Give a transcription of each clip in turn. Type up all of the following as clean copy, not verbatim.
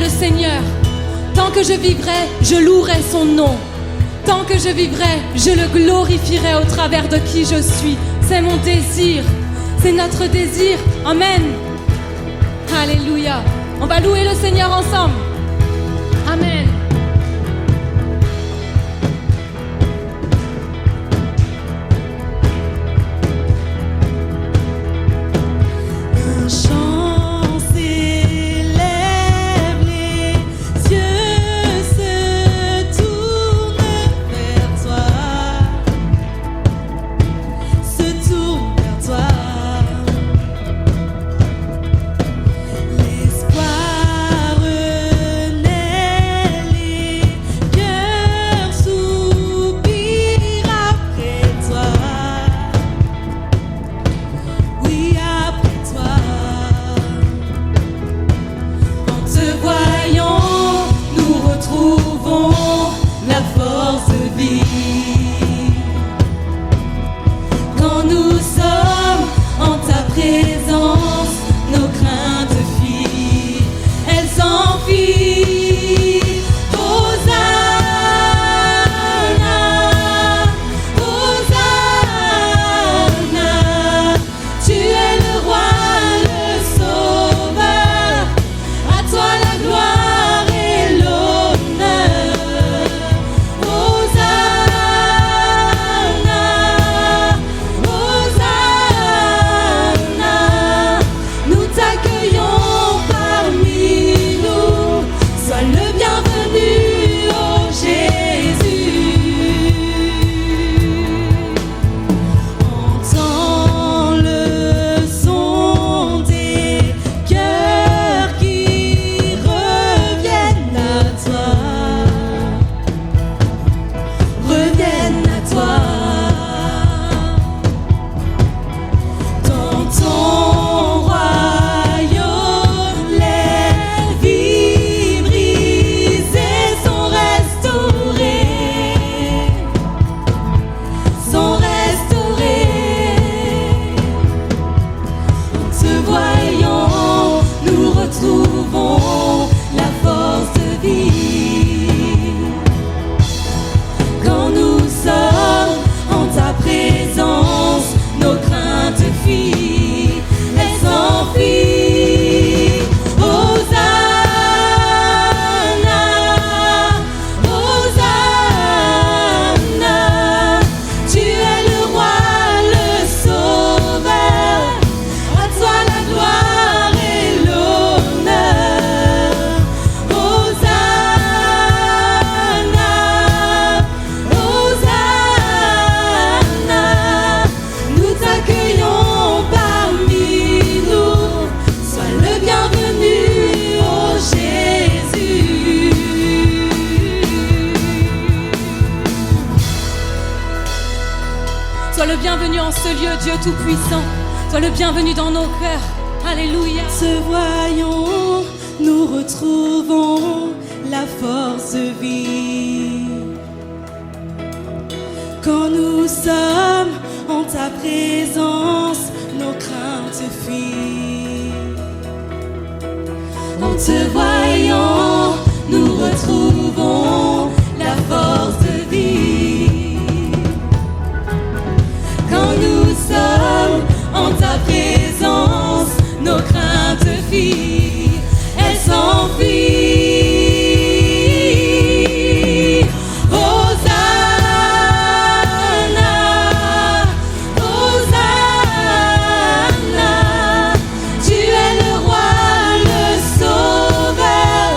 le Seigneur. Tant que je vivrai, je louerai son nom. Tant que je vivrai, je le glorifierai au travers de qui je suis. C'est mon désir, c'est notre désir. Amen. Alléluia. On va louer le Seigneur ensemble. Amen. Un chant s'élève, les cieux se tournent vers toi, se tournent vers toi. L'espoir naît, les cœurs soupirent après toi. Oui, après toi. En te voyant, nous retrouvons la force de vie. Quand nous sommes en ta présence, nos craintes fuient, elles s'enfuient. Hosanna, Hosanna, tu es le roi, le sauveur, à toi la gloire et l'honneur. Hosanna, Hosanna, nous t'accueillons parmi nous, sois le bienvenu, ô Jésus. Entends le son des cœurs qui reviennent à toi, reviennent à toi. Dans ton royaume, les vies brisées sont restaurées, sont restaurées. En te voyant, nous retrouvons la force de vie. Quand nous sommes en ta présence, nos craintes fuient, elles s'enfuient. Hosanna, Hosanna, tu es le roi, le sauveur, à toi la gloire et l'honneur. Hosanna, Hosanna, nous t'accueillons parmi nous, sois le bienvenu, ô Jésus. Sois le bienvenu en ce lieu, Dieu Tout-Puissant. Sois le bienvenu dans nos cœurs. Alléluia. Te voyons, nous retrouvons la force de vie. Quand nous sommes en ta présence, nos craintes fuient. En te voyant, nous retrouvons la force de vie. Quand nous sommes en ta présence, nos craintes fuient, elles s'enfuient. Hosanna, Hosanna, tu es le roi, le sauveur,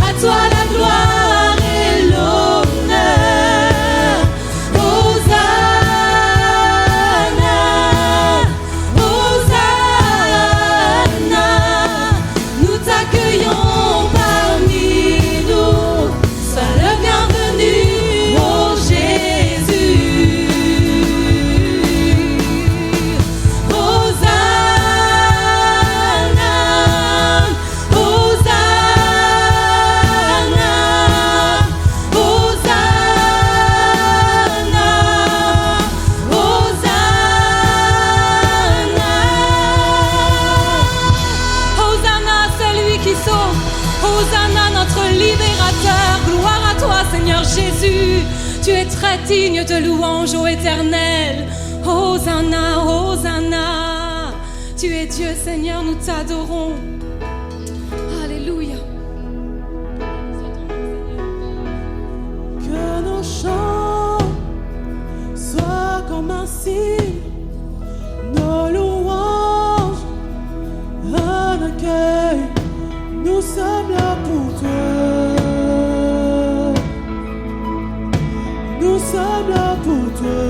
à toi la gloire. Hosanna, notre libérateur. Gloire à toi, Seigneur Jésus. Tu es très digne de louange, ô Éternel. Hosanna, Hosanna. Tu es Dieu, Seigneur, nous t'adorons. Alléluia. Que nos chants soient comme un signe, nos louanges, un accueil. Nous sommes là pour toi. Nous sommes là pour toi.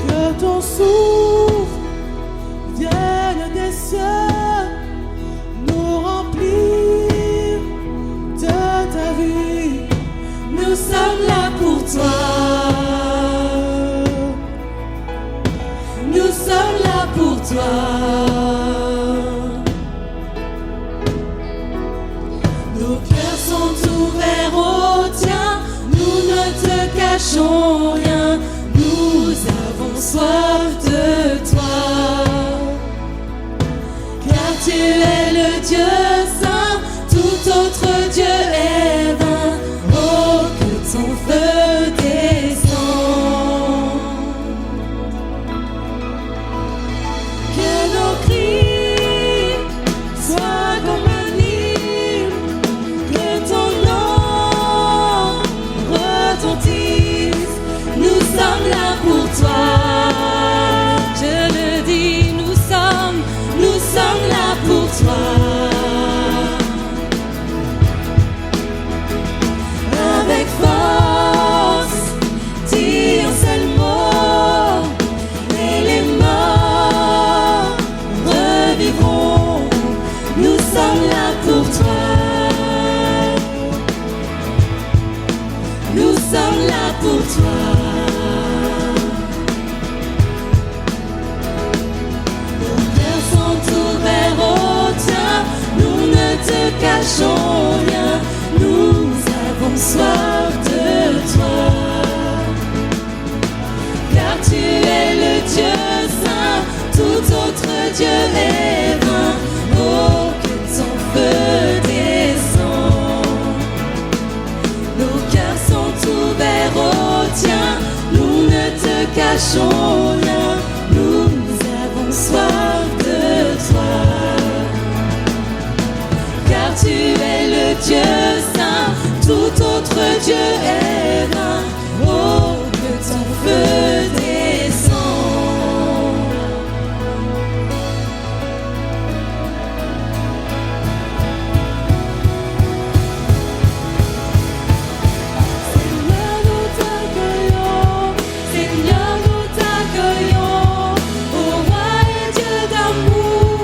Que ton souffle vienne des cieux, nous remplir de ta vie. Nous sommes là pour toi. Nous sommes là pour toi. Nos cœurs sont ouverts au tien, nous ne te cachons rien, nous avons soif de toi. Car tu es le Dieu saint, tout autre Dieu est vain. Oh, que ton feu descend. Que nos cris soient comme un hymne, que ton nom retentisse. Nous sommes là pour toi. Je le dis, nous sommes là pour toi. Avec force, dis un seul mot, et les morts revivront. Nous sommes là pour toi. Nous sommes là pour toi. Nos cœurs sont ouverts au tien, nous ne te cachons rien, nous avons soif de toi. Car tu es le Dieu saint, tout autre Dieu est vain. Oh, que ton feu descend. Nos cœurs sont ouverts au tien, nous ne te cachons rien, nous avons soif de toi. Car tu es le Dieu saint, tout autre Dieu est vain. Oh, que ton feu descend. Seigneur, nous t'accueillons. Seigneur, nous t'accueillons. Ô roi et Dieu d'amour,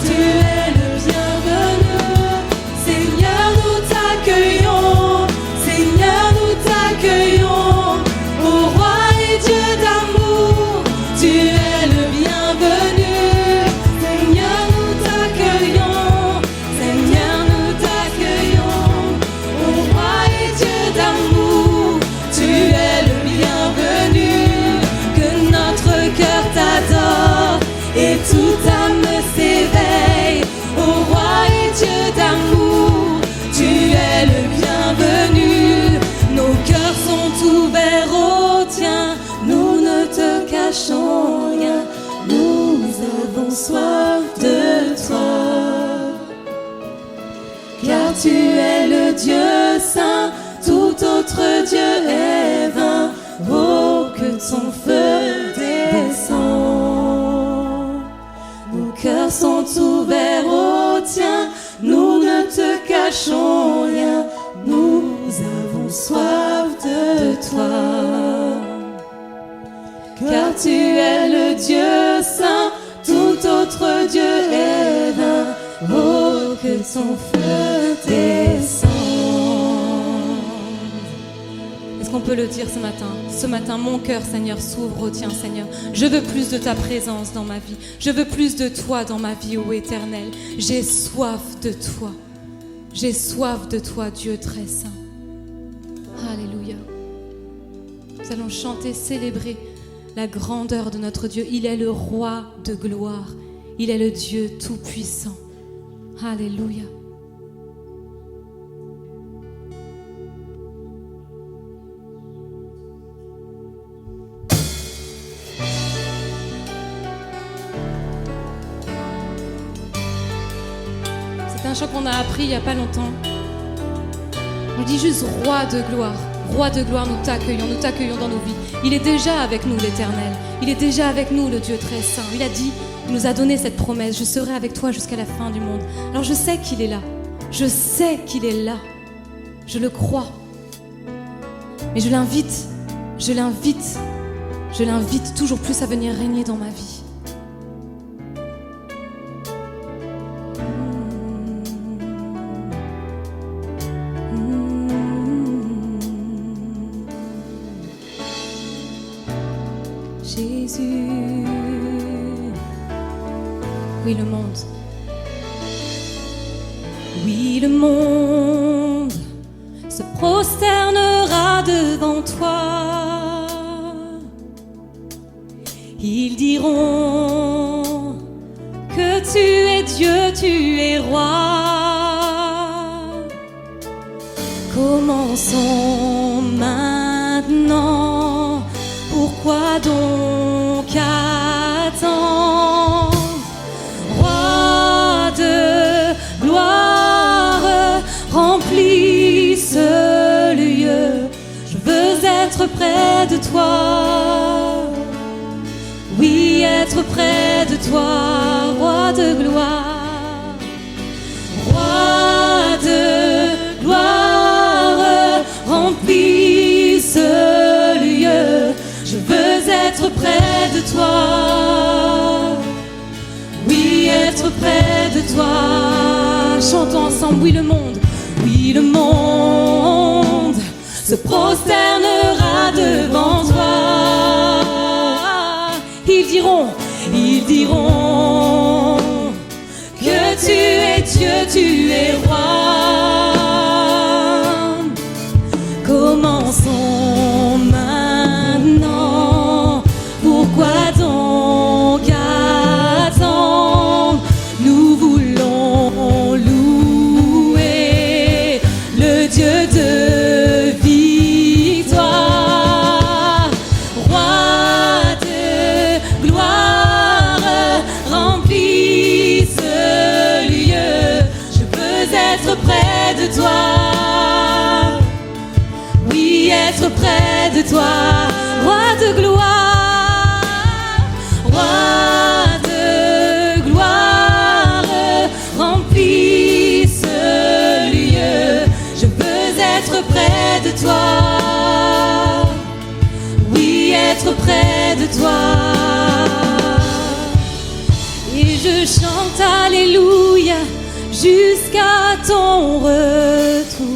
tu es le bienvenu. Seigneur, nous t'accueillons. Seigneur, nous t'accueillons. Ô roi et Dieu d'amour, tu es le bienvenu. Seigneur, nous t'accueillons. Seigneur, nous t'accueillons. Ô roi et Dieu d'amour, tu es le bienvenu. Que notre cœur t'adore et toute âme s'éveille. Ô roi et Dieu d'amour, tu es le bienvenu. Nos cœurs sont ouverts au tien, nous ne te cachons rien, nous avons soif de toi. Car tu es le Dieu saint, tout autre Dieu est vain. Oh, que ton feu descend. Nos cœurs sont ouverts au tien, nous ne te cachons rien, nous avons soif de toi. Car tu es le Dieu saint, tout autre Dieu est vain. Oh, que ton feu descende. Est-ce qu'on peut le dire ce matin? Ce matin, mon cœur, Seigneur, s'ouvre au tien, Seigneur. Je veux plus de ta présence dans ma vie. Je veux plus de toi dans ma vie, ô Éternel. J'ai soif de toi. J'ai soif de toi, Dieu très saint. Alléluia. Nous allons chanter, célébrer la grandeur de notre Dieu. Il est le roi de gloire. Il est le Dieu tout-puissant. Alléluia. C'est un chant qu'on a appris il n'y a pas longtemps. On dit juste roi de gloire. Roi de gloire, nous t'accueillons dans nos vies. Il est déjà avec nous, l'Éternel. Il est déjà avec nous, le Dieu très saint. Il a dit, il nous a donné cette promesse, je serai avec toi jusqu'à la fin du monde. Alors je sais qu'il est là. Je sais qu'il est là. Je le crois. Mais je l'invite toujours plus à venir régner dans ma vie. Jésus, oui le monde se prosternera devant toi. Ils diront que tu es Dieu, tu es roi. Commençons maintenant. Pourquoi donc attendre? Roi de gloire, remplis ce lieu. Je veux être près de toi. Oui, être près de toi, roi de gloire. Roi de gloire, remplis ce lieu. Je veux être près de toi. Oui, être près de toi. Chantons ensemble, oui le monde se prosternera devant toi. Ils diront que tu es Dieu, tu es roi. Commençons maintenant. Pourquoi donc attendre? Nous voulons louer le Dieu de victoire. Roi de gloire, remplis ce lieu. Je veux être près de toi. Oui, être près de toi. Roi de gloire, roi de gloire, remplis ce lieu. Je veux être près de toi. Oui, être près de toi. Et je chante Alléluia jusqu'à ton retour.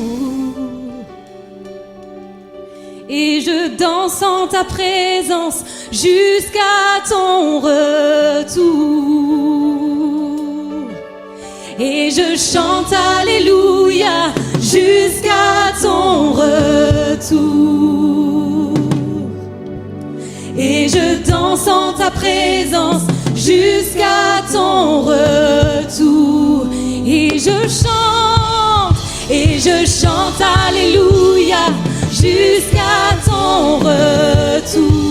Et je danse en ta présence jusqu'à ton retour. Et je chante Alléluia jusqu'à ton retour. Et je danse en ta présence jusqu'à ton retour. Et je chante Alléluia jusqu'à ton retour.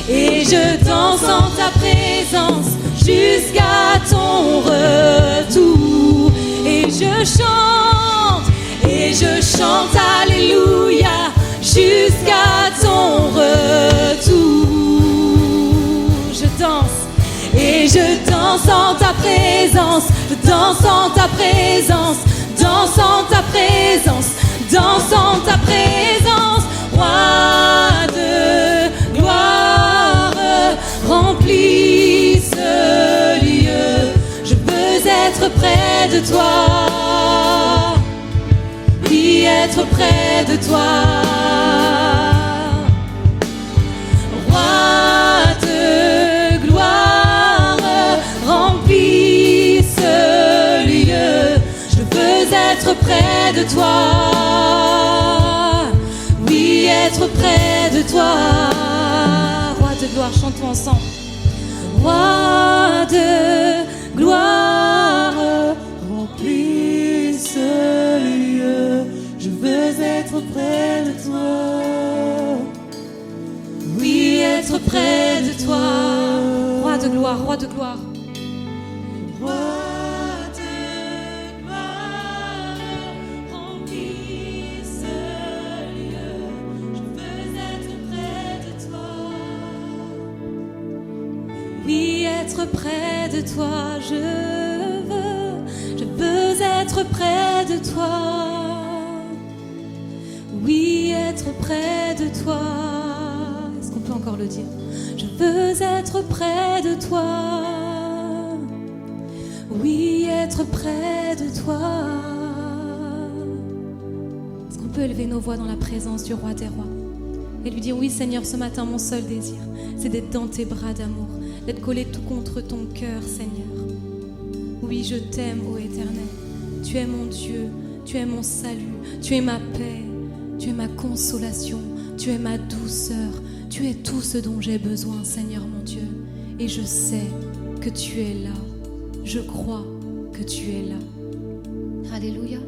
Et je danse en ta présence jusqu'à ton retour. Et je chante Alléluia jusqu'à ton retour. Je danse et je danse en ta présence. Je danse en ta présence. Danse en ta présence, danse en ta présence, roi de gloire, remplis ce lieu. Je veux être près de toi, oui, être près de toi. Roi de gloire, remplis ce lieu. Être près de toi, oui, être près de toi. Roi de gloire, chantons ensemble. Roi de gloire, Remplis ce lieu, je veux être près de toi. oui, être près de toi. Roi de gloire, roi de gloire. Roi de gloire, remplis ce lieu, je veux être près de toi. Oui, être près de toi, je veux être près de toi. Oui, être près de toi. Est-ce qu'on peut encore le dire? Je veux être près de toi. Oui, être près de toi. Est-ce qu'on peut élever nos voix dans la présence du roi des rois et lui dire: oui Seigneur, ce matin mon seul désir, c'est d'être dans tes bras d'amour, d'être collé tout contre ton cœur, Seigneur. Oui, je t'aime, ô Éternel. Tu es mon Dieu, tu es mon salut, tu es ma paix, tu es ma consolation, tu es ma douceur, tu es tout ce dont j'ai besoin, Seigneur mon Dieu. Et je sais que tu es là, je crois que tu es là. Alléluia.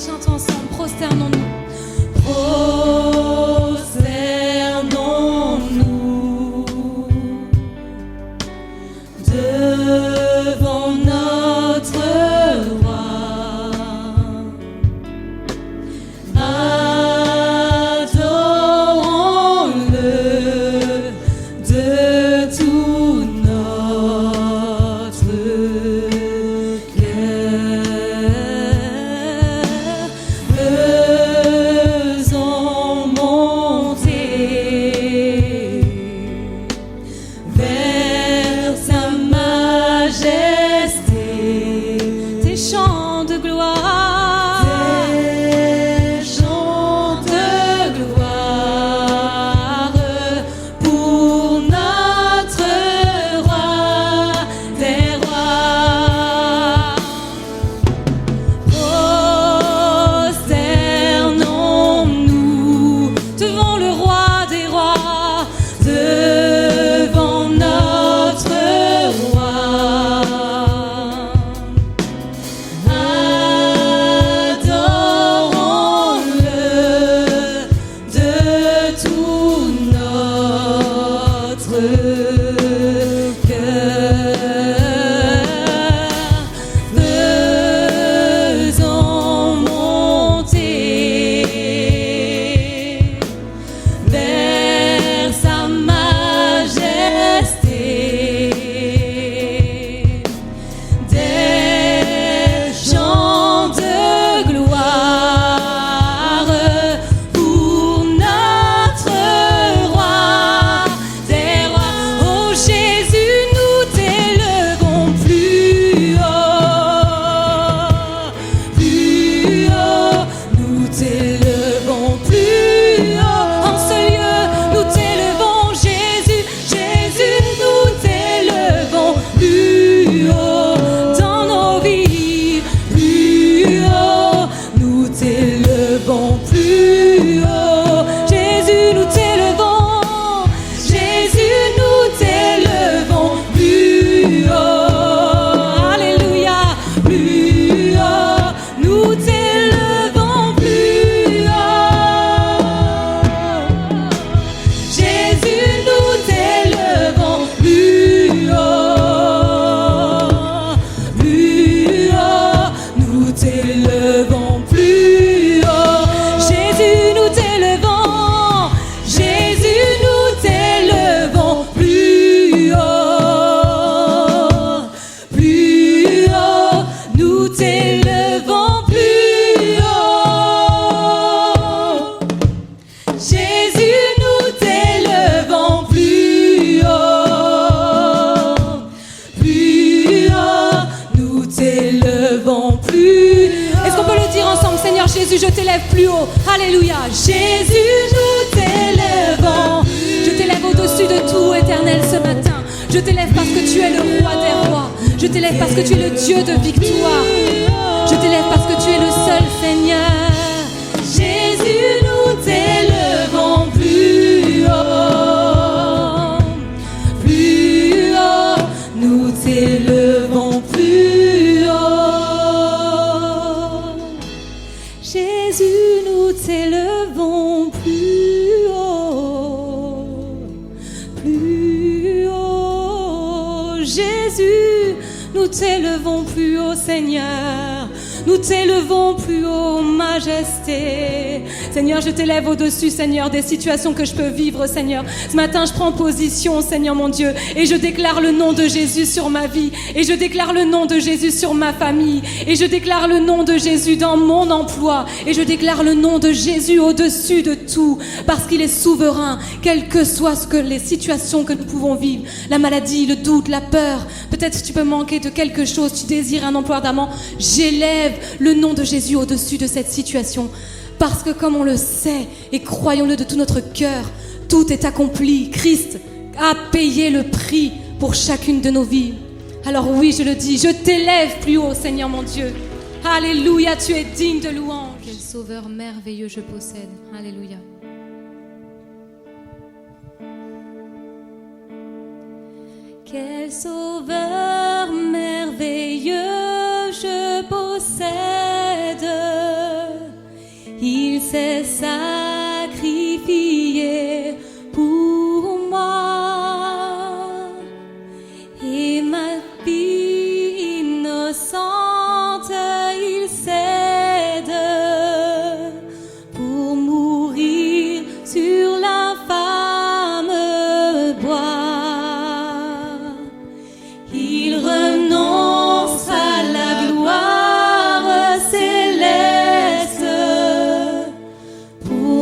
Chantons ensemble, prosternons-nous. Prosternons-nous devant notre roi. Adorons-le de tout notre cœur. Jésus, je t'élève plus haut. Alléluia. Jésus, nous t'élèvons. Je t'élève au-dessus de tout, Éternel, ce matin. Je t'élève parce que tu es le roi des rois. Je t'élève parce que tu es le Dieu de victoire. Je t'élève parce que tu es le seul Seigneur. Jésus, nous t'élevons plus haut. Plus haut, nous t'élevons plus haut. Jésus, nous t'élevons plus haut. Plus haut. Jésus, nous t'élevons plus haut, Seigneur. Nous t'élevons plus haut, majesté. Seigneur, je t'élève au-dessus, Seigneur, des situations que je peux vivre, Seigneur. Ce matin, je prends position, Seigneur mon Dieu, et je déclare le nom de Jésus sur ma vie, et je déclare le nom de Jésus sur ma famille, et je déclare le nom de Jésus dans mon emploi, et je déclare le nom de Jésus au-dessus de tout, parce qu'il est souverain, quelles que soient les situations que nous pouvons vivre, la maladie, le doute, la peur. Peut-être tu peux manquer de quelque chose, tu désires un emploi ardemment. J'élève le nom de Jésus au-dessus de cette situation. Parce que comme on le sait, et croyons-le de tout notre cœur, tout est accompli. Christ a payé le prix pour chacune de nos vies. Alors oui, je le dis, je t'élève plus haut, Seigneur mon Dieu. Alléluia, tu es digne de louange. Quel sauveur merveilleux je possède. Alléluia. Quel sauveur merveilleux je possède. Il s'est sacrifié pour moi. Et ma vie innocente, il cède pour mourir sur l'infâme bois. Il renonce à la gloire céleste pour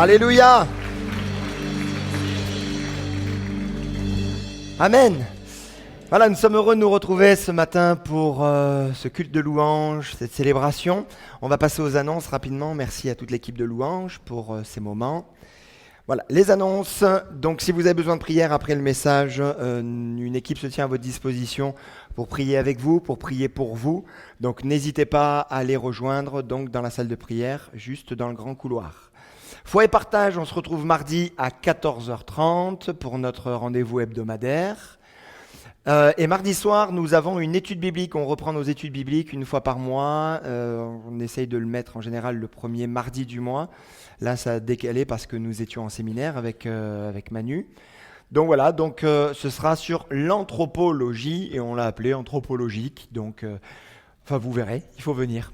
Alléluia. Amen. Voilà, nous sommes heureux de nous retrouver ce matin pour ce culte de louange, cette célébration. On va passer aux annonces rapidement. Merci à toute l'équipe de louange pour ces moments. Voilà, les annonces. Donc, si vous avez besoin de prière après le message, une équipe se tient à votre disposition pour prier avec vous, pour prier pour vous. Donc, n'hésitez pas à les rejoindre donc, dans la salle de prière, juste dans le grand couloir. Foi et partage, on se retrouve mardi à 14h30 pour notre rendez-vous hebdomadaire. Et mardi soir, nous avons une étude biblique. On reprend nos études bibliques une fois par mois. On essaye de le mettre en général le premier mardi du mois. Là, ça a décalé parce que nous étions en séminaire avec Manu. Donc voilà, ce sera sur l'anthropologie et on l'a appelé anthropologique. Donc, vous verrez, il faut venir.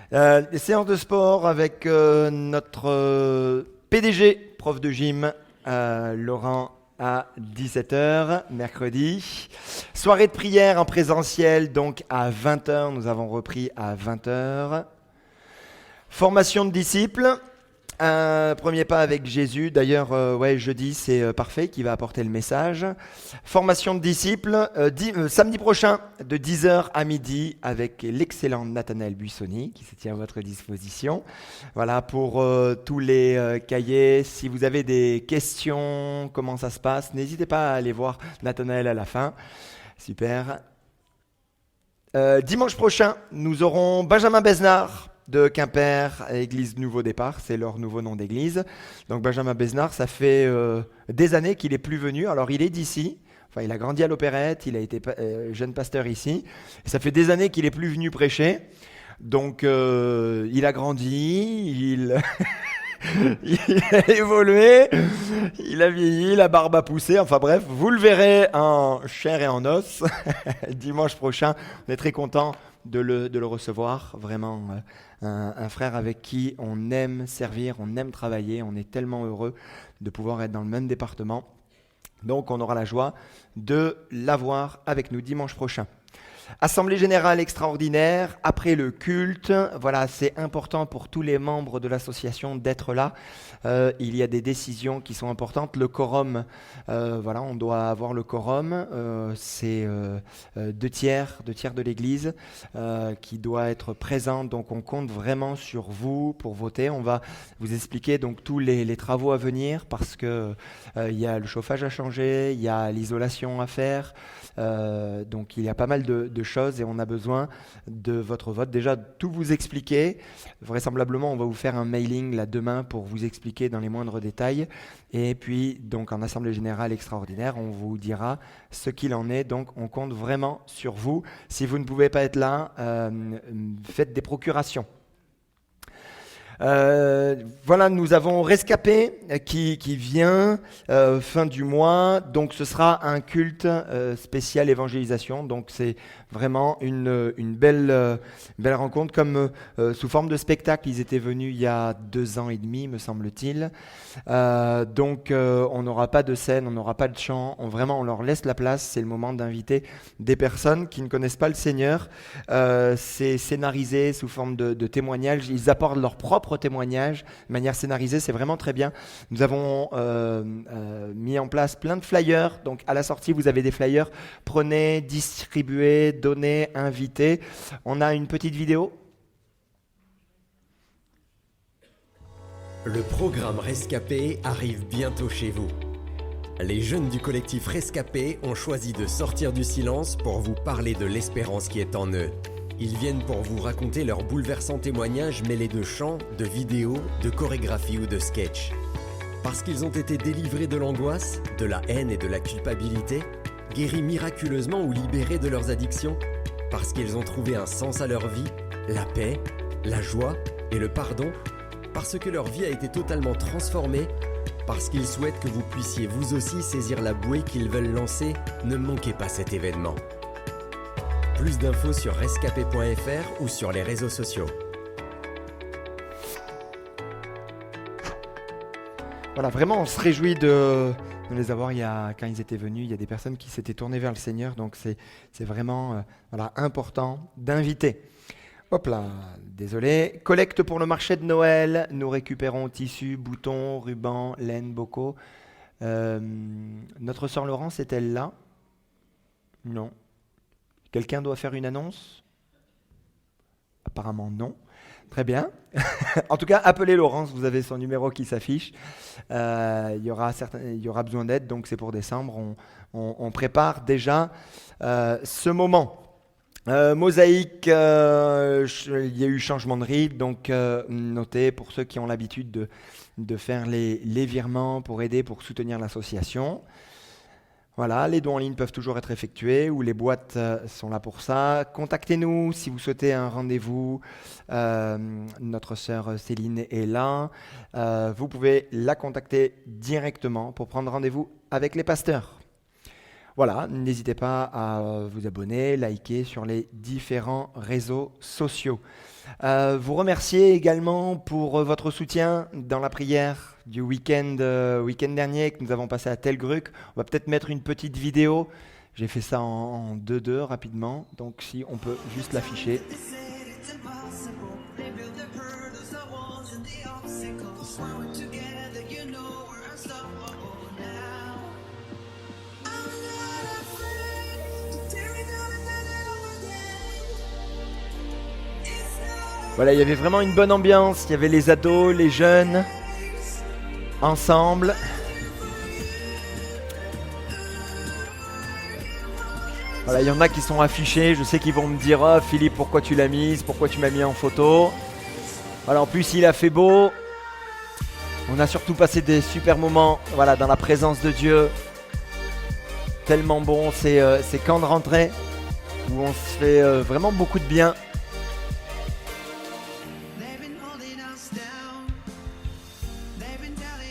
Les séances de sport avec notre PDG, prof de gym, Laurent, à 17h, mercredi. Soirée de prière en présentiel, donc à 20h, nous avons repris à 20h. Formation de disciples, premier pas avec Jésus. D'ailleurs, jeudi, c'est Parfait qui va apporter le message. Formation de disciples, samedi prochain, de 10h à midi, avec l'excellent Nathanaël Buissoni, qui se tient à votre disposition. Voilà, pour tous les cahiers. Si vous avez des questions, comment ça se passe, n'hésitez pas à aller voir Nathanaël à la fin. Super. Dimanche prochain, nous aurons Benjamin Besnard, de Quimper, Église Nouveau Départ, c'est leur nouveau nom d'église. Donc Benjamin Besnard, ça fait des années qu'il n'est plus venu. Alors il est d'ici, il a grandi à l'Opérette, il a été jeune pasteur ici. Et ça fait des années qu'il n'est plus venu prêcher. Donc il a grandi, il a évolué, il a vieilli, la barbe a poussé. Enfin bref, vous le verrez en chair et en os dimanche prochain. On est très content de le recevoir, vraiment un frère avec qui on aime servir, on aime travailler, on est tellement heureux de pouvoir être dans le même département. Donc on aura la joie de l'avoir avec nous dimanche prochain. Assemblée générale extraordinaire, après le culte, voilà, c'est important pour tous les membres de l'association d'être là. Il y a des décisions qui sont importantes. Le quorum, on doit avoir le quorum. C'est 2/3 de l'Église qui doit être présent. Donc on compte vraiment sur vous pour voter. On va vous expliquer donc tous les travaux à venir parce que il y a le chauffage à changer, il y a l'isolation à faire. Donc il y a pas mal de choses et on a besoin de votre vote. Déjà, tout vous expliquer. Vraisemblablement, on va vous faire un mailing là demain pour vous expliquer dans les moindres détails. Et puis, donc en Assemblée Générale Extraordinaire, on vous dira ce qu'il en est. Donc, on compte vraiment sur vous. Si vous ne pouvez pas être là, faites des procurations. Voilà, nous avons Rescapé qui vient fin du mois, donc ce sera un culte spécial évangélisation, donc c'est vraiment une belle rencontre, comme sous forme de spectacle. Ils étaient venus il y a 2 ans et demi, me semble-t-il. Donc on n'aura pas de scène, on n'aura pas de chant, on leur laisse la place. C'est le moment d'inviter des personnes qui ne connaissent pas le Seigneur. C'est scénarisé sous forme de témoignages. Ils apportent leur propre témoignage de manière scénarisée, c'est vraiment très bien. Nous avons mis en place plein de flyers, donc à la sortie vous avez des flyers, prenez, distribuez, donnez, invitez. On a une petite vidéo. Le programme Rescapé arrive bientôt chez vous. Les jeunes du collectif Rescapé ont choisi de sortir du silence pour vous parler de l'espérance qui est en eux. Ils viennent pour vous raconter leurs bouleversants témoignages mêlés de chants, de vidéos, de chorégraphies ou de sketchs. Parce qu'ils ont été délivrés de l'angoisse, de la haine et de la culpabilité, guéris miraculeusement ou libérés de leurs addictions, parce qu'ils ont trouvé un sens à leur vie, la paix, la joie et le pardon, parce que leur vie a été totalement transformée, parce qu'ils souhaitent que vous puissiez vous aussi saisir la bouée qu'ils veulent lancer, ne manquez pas cet événement. Plus d'infos sur rescapé.fr ou sur les réseaux sociaux. Voilà, vraiment, on se réjouit de les avoir. Quand ils étaient venus, il y a des personnes qui s'étaient tournées vers le Seigneur, donc c'est vraiment important d'inviter. Hop là, désolé. Collecte pour le marché de Noël. Nous récupérons tissus, boutons, rubans, laine, bocaux. Notre sœur Laurence est-elle là? Non. Quelqu'un doit faire une annonce? Apparemment non. Très bien. En tout cas, appelez Laurence, vous avez son numéro qui s'affiche. Il y aura besoin d'aide, donc c'est pour décembre. On prépare déjà ce moment. Mosaïque, il y a eu changement de rythme, donc notez pour ceux qui ont l'habitude de faire les virements pour aider, pour soutenir l'association. Voilà, les dons en ligne peuvent toujours être effectués ou les boîtes sont là pour ça. Contactez-nous si vous souhaitez un rendez-vous. Notre sœur Céline est là. Vous pouvez la contacter directement pour prendre rendez-vous avec les pasteurs. Voilà, n'hésitez pas à vous abonner, liker sur les différents réseaux sociaux. Vous remercier également pour votre soutien dans la prière du week-end dernier que nous avons passé à Telgruc. On va peut-être mettre une petite vidéo. J'ai fait ça en 2-2 rapidement, donc si on peut juste l'afficher. Voilà, il y avait vraiment une bonne ambiance. Il y avait les ados, les jeunes, ensemble. Voilà, il y en a qui sont affichés. Je sais qu'ils vont me dire « Oh Philippe, pourquoi tu l'as mise? Pourquoi tu m'as mis en photo ?» Voilà, en plus, il a fait beau. On a surtout passé des super moments dans la présence de Dieu. Tellement bon, c'est camp de rentrée où on se fait vraiment beaucoup de bien.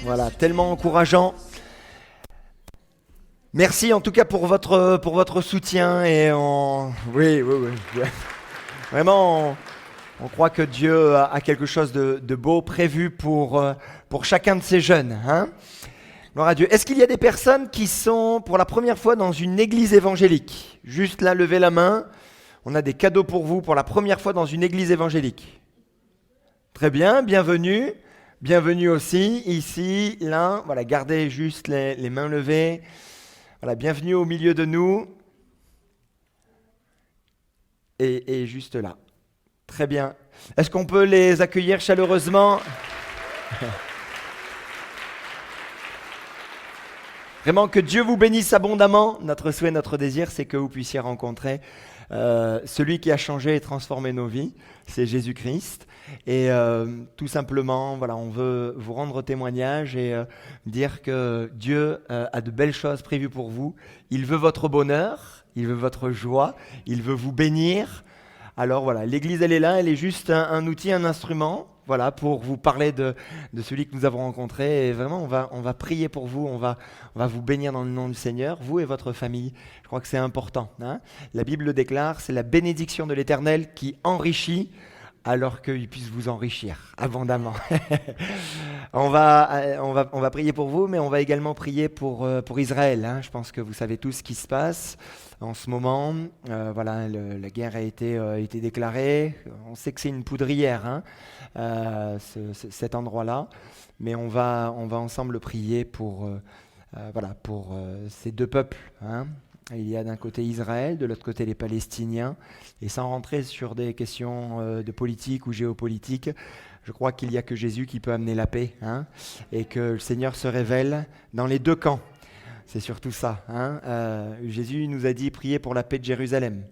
Voilà, tellement encourageant. Merci en tout cas pour votre soutien et oui. Vraiment, on croit que Dieu a quelque chose de beau prévu pour chacun de ces jeunes. Hein? Gloire à Dieu. Est-ce qu'il y a des personnes qui sont pour la première fois dans une église évangélique? Juste là, levez la main. On a des cadeaux pour vous pour la première fois dans une église évangélique. Très bien, bienvenue. Bienvenue aussi, ici, là, voilà, gardez juste les mains levées. Voilà, bienvenue au milieu de nous. Et juste là. Très bien. Est-ce qu'on peut les accueillir chaleureusement? Vraiment que Dieu vous bénisse abondamment. Notre souhait, notre désir, c'est que vous puissiez rencontrer celui qui a changé et transformé nos vies, c'est Jésus-Christ. Et tout simplement, voilà, on veut vous rendre témoignage et dire que Dieu a de belles choses prévues pour vous. Il veut votre bonheur, il veut votre joie, il veut vous bénir. Alors voilà, l'Église, elle est là, elle est juste un outil, un instrument, voilà, pour vous parler de celui que nous avons rencontré. Et vraiment, on va prier pour vous, on va vous bénir dans le nom du Seigneur, vous et votre famille. Je crois que c'est important. Hein. La Bible le déclare, c'est la bénédiction de l'Éternel qui enrichit alors qu'il puisse vous enrichir abondamment. On va prier pour vous, mais on va également prier pour Israël. Hein. Je pense que vous savez tous ce qui se passe en ce moment. Voilà, la guerre a été déclarée. On sait que c'est une poudrière, hein, cet endroit-là, mais on va ensemble prier pour ces deux peuples. Hein. Il y a d'un côté Israël, de l'autre côté les Palestiniens. Et sans rentrer sur des questions de politique ou géopolitique, je crois qu'il n'y a que Jésus qui peut amener la paix, hein, et que le Seigneur se révèle dans les deux camps. C'est surtout ça. Hein. Jésus nous a dit « Priez pour la paix de Jérusalem ».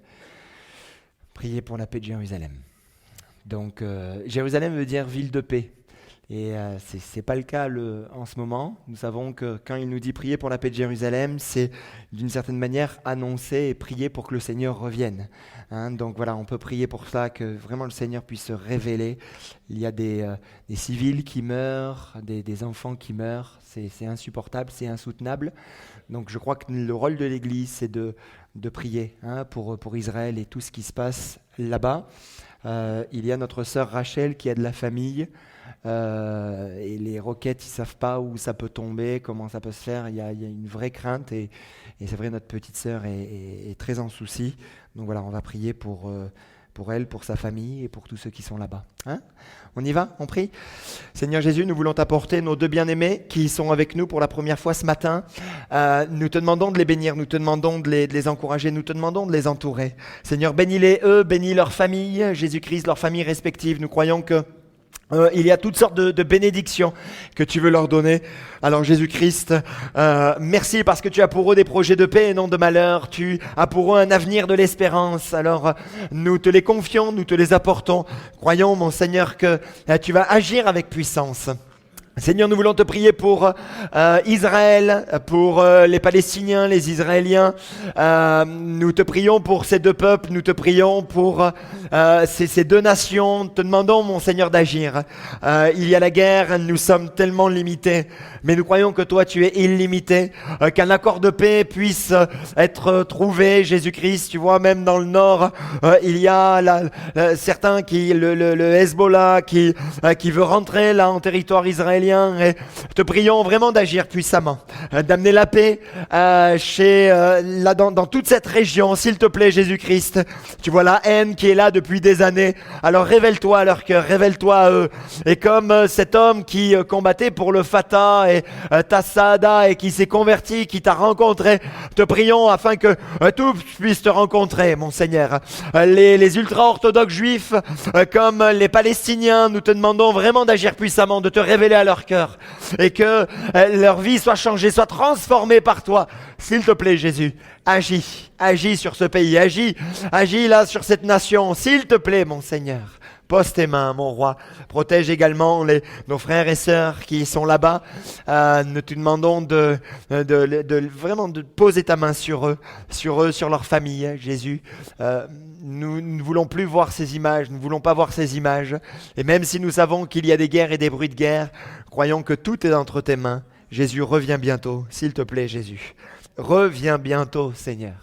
Priez pour la paix de Jérusalem. Donc, Jérusalem veut dire ville de paix. Et c'est pas le cas en ce moment. Nous savons que quand il nous dit prier pour la paix de Jérusalem, c'est d'une certaine manière annoncer et prier pour que le Seigneur revienne. Hein, donc voilà, on peut prier pour ça, que vraiment le Seigneur puisse se révéler. Il y a des civils qui meurent, des enfants qui meurent. C'est insupportable, c'est insoutenable. Donc je crois que le rôle de l'Église, c'est de prier, hein, pour Israël et tout ce qui se passe là-bas. Il y a notre sœur Rachel qui a de la famille. Et les roquettes, ils ne savent pas où ça peut tomber, comment ça peut se faire. Il y a une vraie crainte et c'est vrai, notre petite sœur est très en souci. Donc voilà, on va prier pour pour elle, pour sa famille et pour tous ceux qui sont là-bas. Hein? On y va? On prie? Seigneur Jésus, nous voulons t'apporter nos deux bien-aimés qui sont avec nous pour la première fois ce matin. Nous te demandons de les bénir, nous te demandons de les encourager, nous te demandons de les entourer. Seigneur, bénis-les eux, bénis leur famille, Jésus-Christ, leurs familles respectives. Nous croyons que il y a toutes sortes de bénédictions que tu veux leur donner. Alors Jésus-Christ, merci parce que tu as pour eux des projets de paix et non de malheur. Tu as pour eux un avenir de l'espérance. Alors nous te les confions, nous te les apportons. Croyons, mon Seigneur, que tu vas agir avec puissance. Seigneur, nous voulons te prier pour Israël, pour les Palestiniens, les Israéliens. Nous te prions pour ces deux peuples, nous te prions pour ces deux nations. Te demandons, mon Seigneur, d'agir. Il y a la guerre, nous sommes tellement limités, mais nous croyons que toi, tu es illimité, qu'un accord de paix puisse être trouvé. Jésus-Christ, tu vois, même dans le nord, il y a certains le Hezbollah qui veut rentrer là en territoire israélien. Et te prions vraiment d'agir puissamment, d'amener la paix dans toute cette région, s'il te plaît, Jésus-Christ. Tu vois la haine qui est là depuis des années. Alors révèle-toi à leur cœur, révèle-toi à eux. Et comme cet homme qui combattait pour le Fatah et Tassada et qui s'est converti, qui t'a rencontré, te prions afin que tous puissent te rencontrer, mon Seigneur. Les ultra-orthodoxes juifs, comme les Palestiniens, nous te demandons vraiment d'agir puissamment, de te révéler à leur cœur et que leur vie soit changée, soit transformée par toi. S'il te plaît, Jésus, agis sur ce pays, agis là sur cette nation. S'il te plaît, mon Seigneur, pose tes mains, mon roi. Protège également nos frères et sœurs qui sont là-bas. Nous te demandons vraiment de poser ta main sur eux, sur leur famille, Jésus. Nous ne voulons plus voir ces images, nous ne voulons pas voir ces images. Et même si nous savons qu'il y a des guerres et des bruits de guerre, croyons que tout est entre tes mains. Jésus, reviens bientôt, s'il te plaît, Jésus. Reviens bientôt, Seigneur.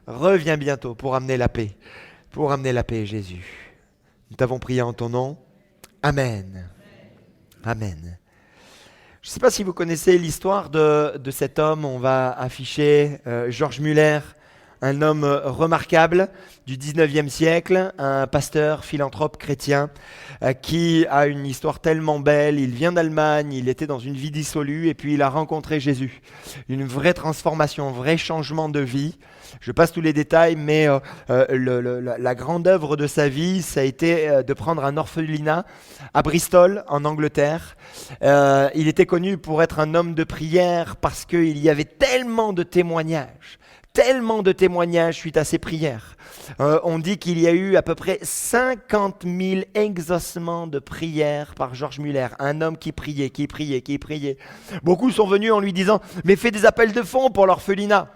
Reviens bientôt pour amener la paix. Pour amener la paix, Jésus. Nous t'avons prié en ton nom. Amen. Amen. Je ne sais pas si vous connaissez l'histoire de cet homme. On va afficher George Muller, un homme remarquable du 19e siècle, un pasteur, philanthrope chrétien qui a une histoire tellement belle. Il vient d'Allemagne, il était dans une vie dissolue et puis il a rencontré Jésus. Une vraie transformation, un vrai changement de vie. Je passe tous les détails, mais la grande œuvre de sa vie, ça a été de prendre un orphelinat à Bristol, en Angleterre. Il était connu pour être un homme de prière parce qu'il y avait tellement de témoignages suite à ses prières. On dit qu'il y a eu à peu près 50 000 exaucements de prières par George Muller, un homme qui priait. Beaucoup sont venus en lui disant « Mais fais des appels de fonds pour l'orphelinat ».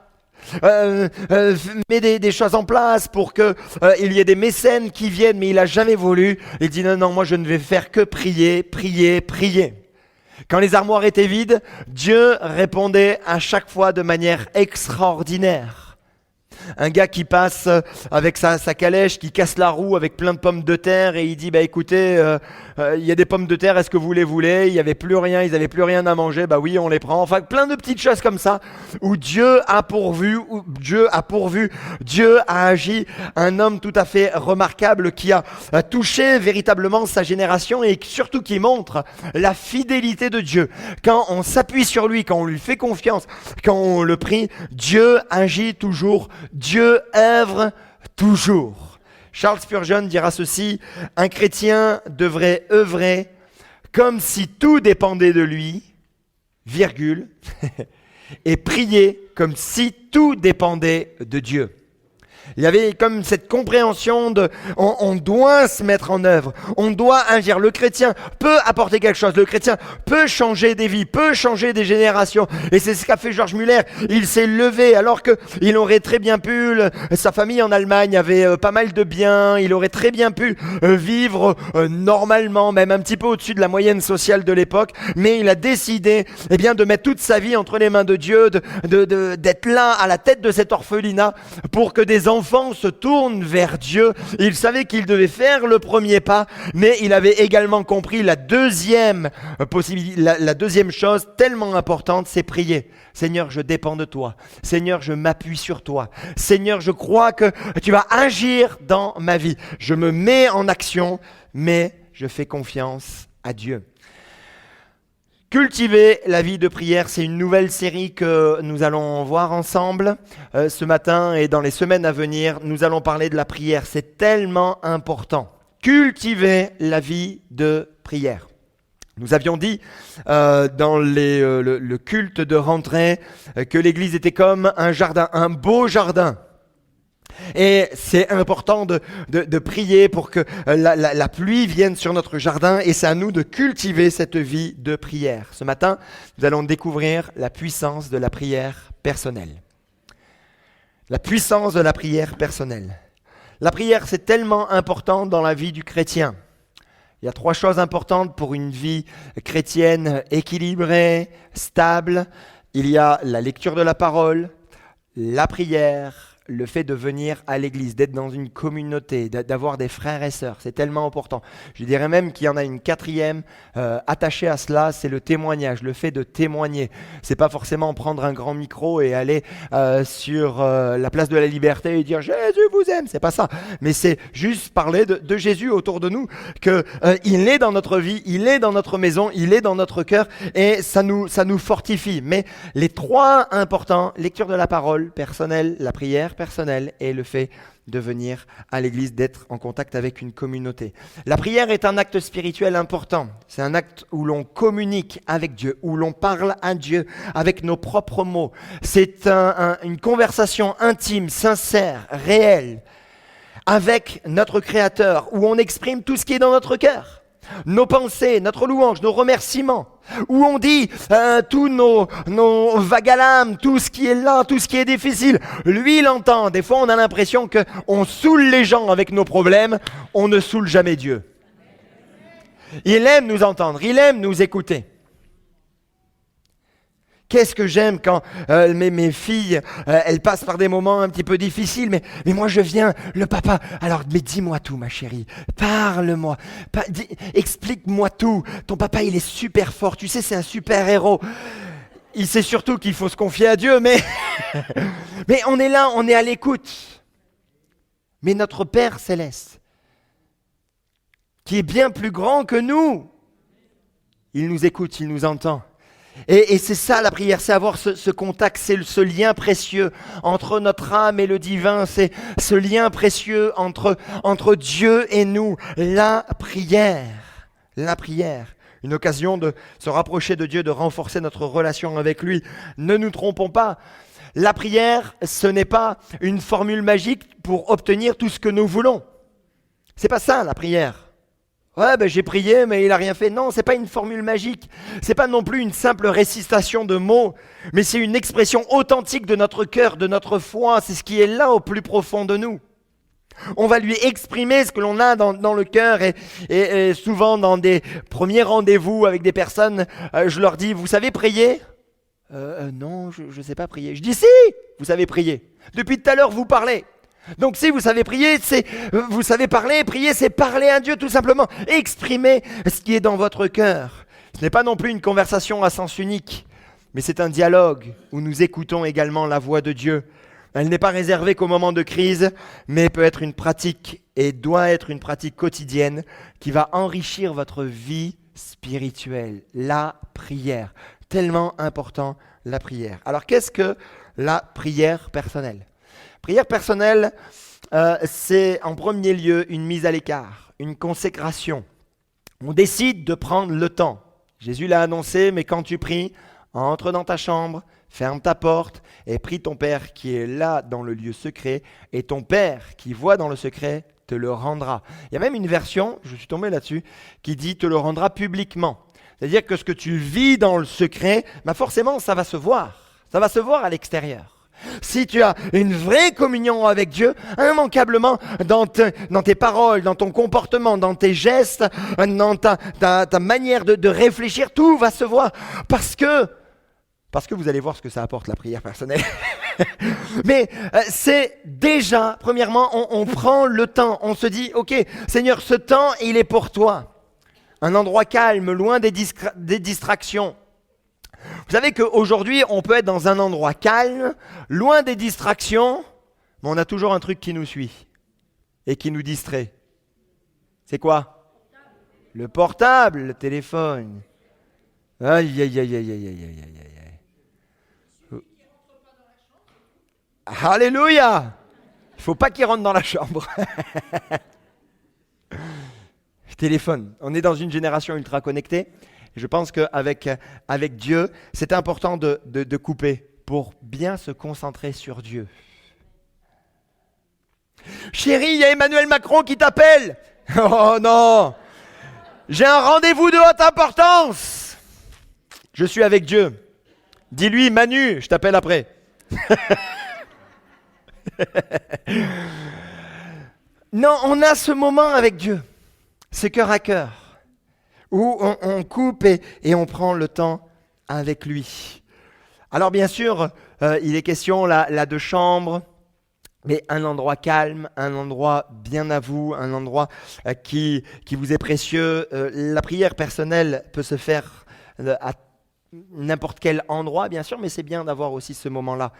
Mets des choses en place pour que il y ait des mécènes qui viennent, mais il n'a jamais voulu. Il dit non, moi je ne vais faire que prier. Quand les armoires étaient vides, Dieu répondait à chaque fois de manière extraordinaire. Un gars qui passe avec sa calèche, qui casse la roue avec plein de pommes de terre et il dit écoutez, il y a des pommes de terre, est-ce que vous les voulez? Il n'y avait plus rien, ils n'avaient plus rien à manger, oui on les prend. Enfin plein de petites choses comme ça où Dieu a pourvu, Dieu a agi. Un homme tout à fait remarquable qui a touché véritablement sa génération et surtout qui montre la fidélité de Dieu. Quand on s'appuie sur lui, quand on lui fait confiance, quand on le prie, Dieu agit toujours. Dieu œuvre toujours. Charles Spurgeon dira ceci: un chrétien devrait œuvrer comme si tout dépendait de lui, virgule, et prier comme si tout dépendait de Dieu. Il y avait comme cette compréhension on doit se mettre en œuvre, on doit agir. Le chrétien peut apporter quelque chose, le chrétien peut changer des vies, peut changer des générations. Et c'est ce qu'a fait George Muller. Il s'est levé alors qu'il aurait très bien pu, sa famille en Allemagne avait pas mal de biens, il aurait très bien pu vivre normalement, même un petit peu au-dessus de la moyenne sociale de l'époque. Mais il a décidé de mettre toute sa vie entre les mains de Dieu, d'être là à la tête de cet orphelinat pour que des enfants enfant se tourne vers Dieu. Il savait qu'il devait faire le premier pas, mais il avait également compris la deuxième possibilité, la deuxième chose tellement importante, c'est prier. Seigneur, je dépends de toi. Seigneur, je m'appuie sur toi. Seigneur, je crois que tu vas agir dans ma vie. Je me mets en action, mais je fais confiance à Dieu. Cultiver la vie de prière, c'est une nouvelle série que nous allons voir ensemble ce matin et dans les semaines à venir. Nous allons parler de la prière, c'est tellement important. Cultiver la vie de prière. Nous avions dit dans le culte de rentrée que l'église était comme un jardin, un beau jardin. Et c'est important de prier pour que la pluie vienne sur notre jardin et c'est à nous de cultiver cette vie de prière. Ce matin, nous allons découvrir la puissance de la prière personnelle. La puissance de la prière personnelle. La prière, c'est tellement important dans la vie du chrétien. Il y a 3 choses importantes pour une vie chrétienne équilibrée, stable. Il y a la lecture de la parole, la prière, le fait de venir à l'église, d'être dans une communauté, d'avoir des frères et sœurs, c'est tellement important. Je dirais même qu'il y en a une 4e attachée à cela, c'est le témoignage, le fait de témoigner. C'est pas forcément prendre un grand micro et aller sur la place de la Liberté et dire « Jésus vous aime », c'est pas ça. Mais c'est juste parler de Jésus autour de nous, qu'il est dans notre vie, il est dans notre maison, il est dans notre cœur et ça nous fortifie. Mais les 3 importants, lecture de la parole personnelle, la prière personnel et le fait de venir à l'église, d'être en contact avec une communauté. La prière est un acte spirituel important. C'est un acte où l'on communique avec Dieu, où l'on parle à Dieu avec nos propres mots. C'est une conversation intime, sincère, réelle avec notre Créateur, où on exprime tout ce qui est dans notre cœur. Nos pensées, notre louange, nos remerciements, où on dit tous nos vagues à l'âme, tout ce qui est là, tout ce qui est difficile. Lui, il entend. Des fois, on a l'impression qu'on saoule les gens avec nos problèmes, on ne saoule jamais Dieu. Il aime nous entendre, il aime nous écouter. Qu'est-ce que j'aime quand mes filles, elles passent par des moments un petit peu difficiles, mais moi je viens, le papa, alors mais dis-moi tout ma chérie, parle-moi, explique-moi tout, ton papa il est super fort, tu sais c'est un super héros, il sait surtout qu'il faut se confier à Dieu, mais on est là, on est à l'écoute. Mais notre Père Céleste, qui est bien plus grand que nous, il nous écoute, il nous entend. Et c'est ça la prière, c'est avoir ce contact, c'est ce lien précieux entre notre âme et le divin, c'est ce lien précieux entre Dieu et nous, la prière, une occasion de se rapprocher de Dieu, de renforcer notre relation avec lui. Ne nous trompons pas, la prière, ce n'est pas une formule magique pour obtenir tout ce que nous voulons. C'est pas ça la prière. Ouais, j'ai prié, mais il n'a rien fait. Non, c'est pas une formule magique. C'est pas non plus une simple récitation de mots, mais c'est une expression authentique de notre cœur, de notre foi. C'est ce qui est là au plus profond de nous. On va lui exprimer ce que l'on a dans le cœur et souvent dans des premiers rendez-vous avec des personnes, je leur dis, vous savez prier ? Non, je ne sais pas prier. Je dis, si, vous savez prier. Depuis tout à l'heure, vous parlez. Donc si vous savez prier, vous savez parler, prier c'est parler à Dieu tout simplement, exprimer ce qui est dans votre cœur. Ce n'est pas non plus une conversation à sens unique, mais c'est un dialogue où nous écoutons également la voix de Dieu. Elle n'est pas réservée qu'au moment de crise, mais peut être une pratique et doit être une pratique quotidienne qui va enrichir votre vie spirituelle. La prière, tellement important la prière. Alors qu'est-ce que la prière personnelle ? Prière personnelle, c'est en premier lieu une mise à l'écart, une consécration. On décide de prendre le temps. Jésus l'a annoncé, mais quand tu pries, entre dans ta chambre, ferme ta porte et prie ton Père qui est là dans le lieu secret, et ton Père qui voit dans le secret te le rendra. Il y a même une version, je suis tombé là-dessus, qui dit te le rendra publiquement. C'est-à-dire que ce que tu vis dans le secret, forcément ça va se voir à l'extérieur. Si tu as une vraie communion avec Dieu, immanquablement dans tes paroles, dans ton comportement, dans tes gestes, dans ta manière de réfléchir, tout va se voir. Parce que vous allez voir ce que ça apporte la prière personnelle. Mais c'est déjà, premièrement, on prend le temps. On se dit, ok, Seigneur, ce temps, il est pour toi. Un endroit calme, loin des distractions. Vous savez qu'aujourd'hui, on peut être dans un endroit calme, loin des distractions, mais on a toujours un truc qui nous suit et qui nous distrait. C'est quoi? Le portable, le téléphone. Aïe, aïe, aïe, aïe, aïe, aïe, aïe, aïe. Alléluia! Il ne faut pas qu'il rentre dans la chambre. Téléphone. On est dans une génération ultra connectée. Je pense qu'avec Dieu, c'est important de couper pour bien se concentrer sur Dieu. Chérie, il y a Emmanuel Macron qui t'appelle. Oh non! J'ai un rendez-vous de haute importance. Je suis avec Dieu. Dis-lui, Manu, je t'appelle après. Non, on a ce moment avec Dieu. C'est cœur à cœur, où on coupe et on prend le temps avec lui. Alors bien sûr, il est question là de chambre, mais un endroit calme, un endroit bien à vous, un endroit qui vous est précieux. La prière personnelle peut se faire à n'importe quel endroit, bien sûr, mais c'est bien d'avoir aussi ce moment-là.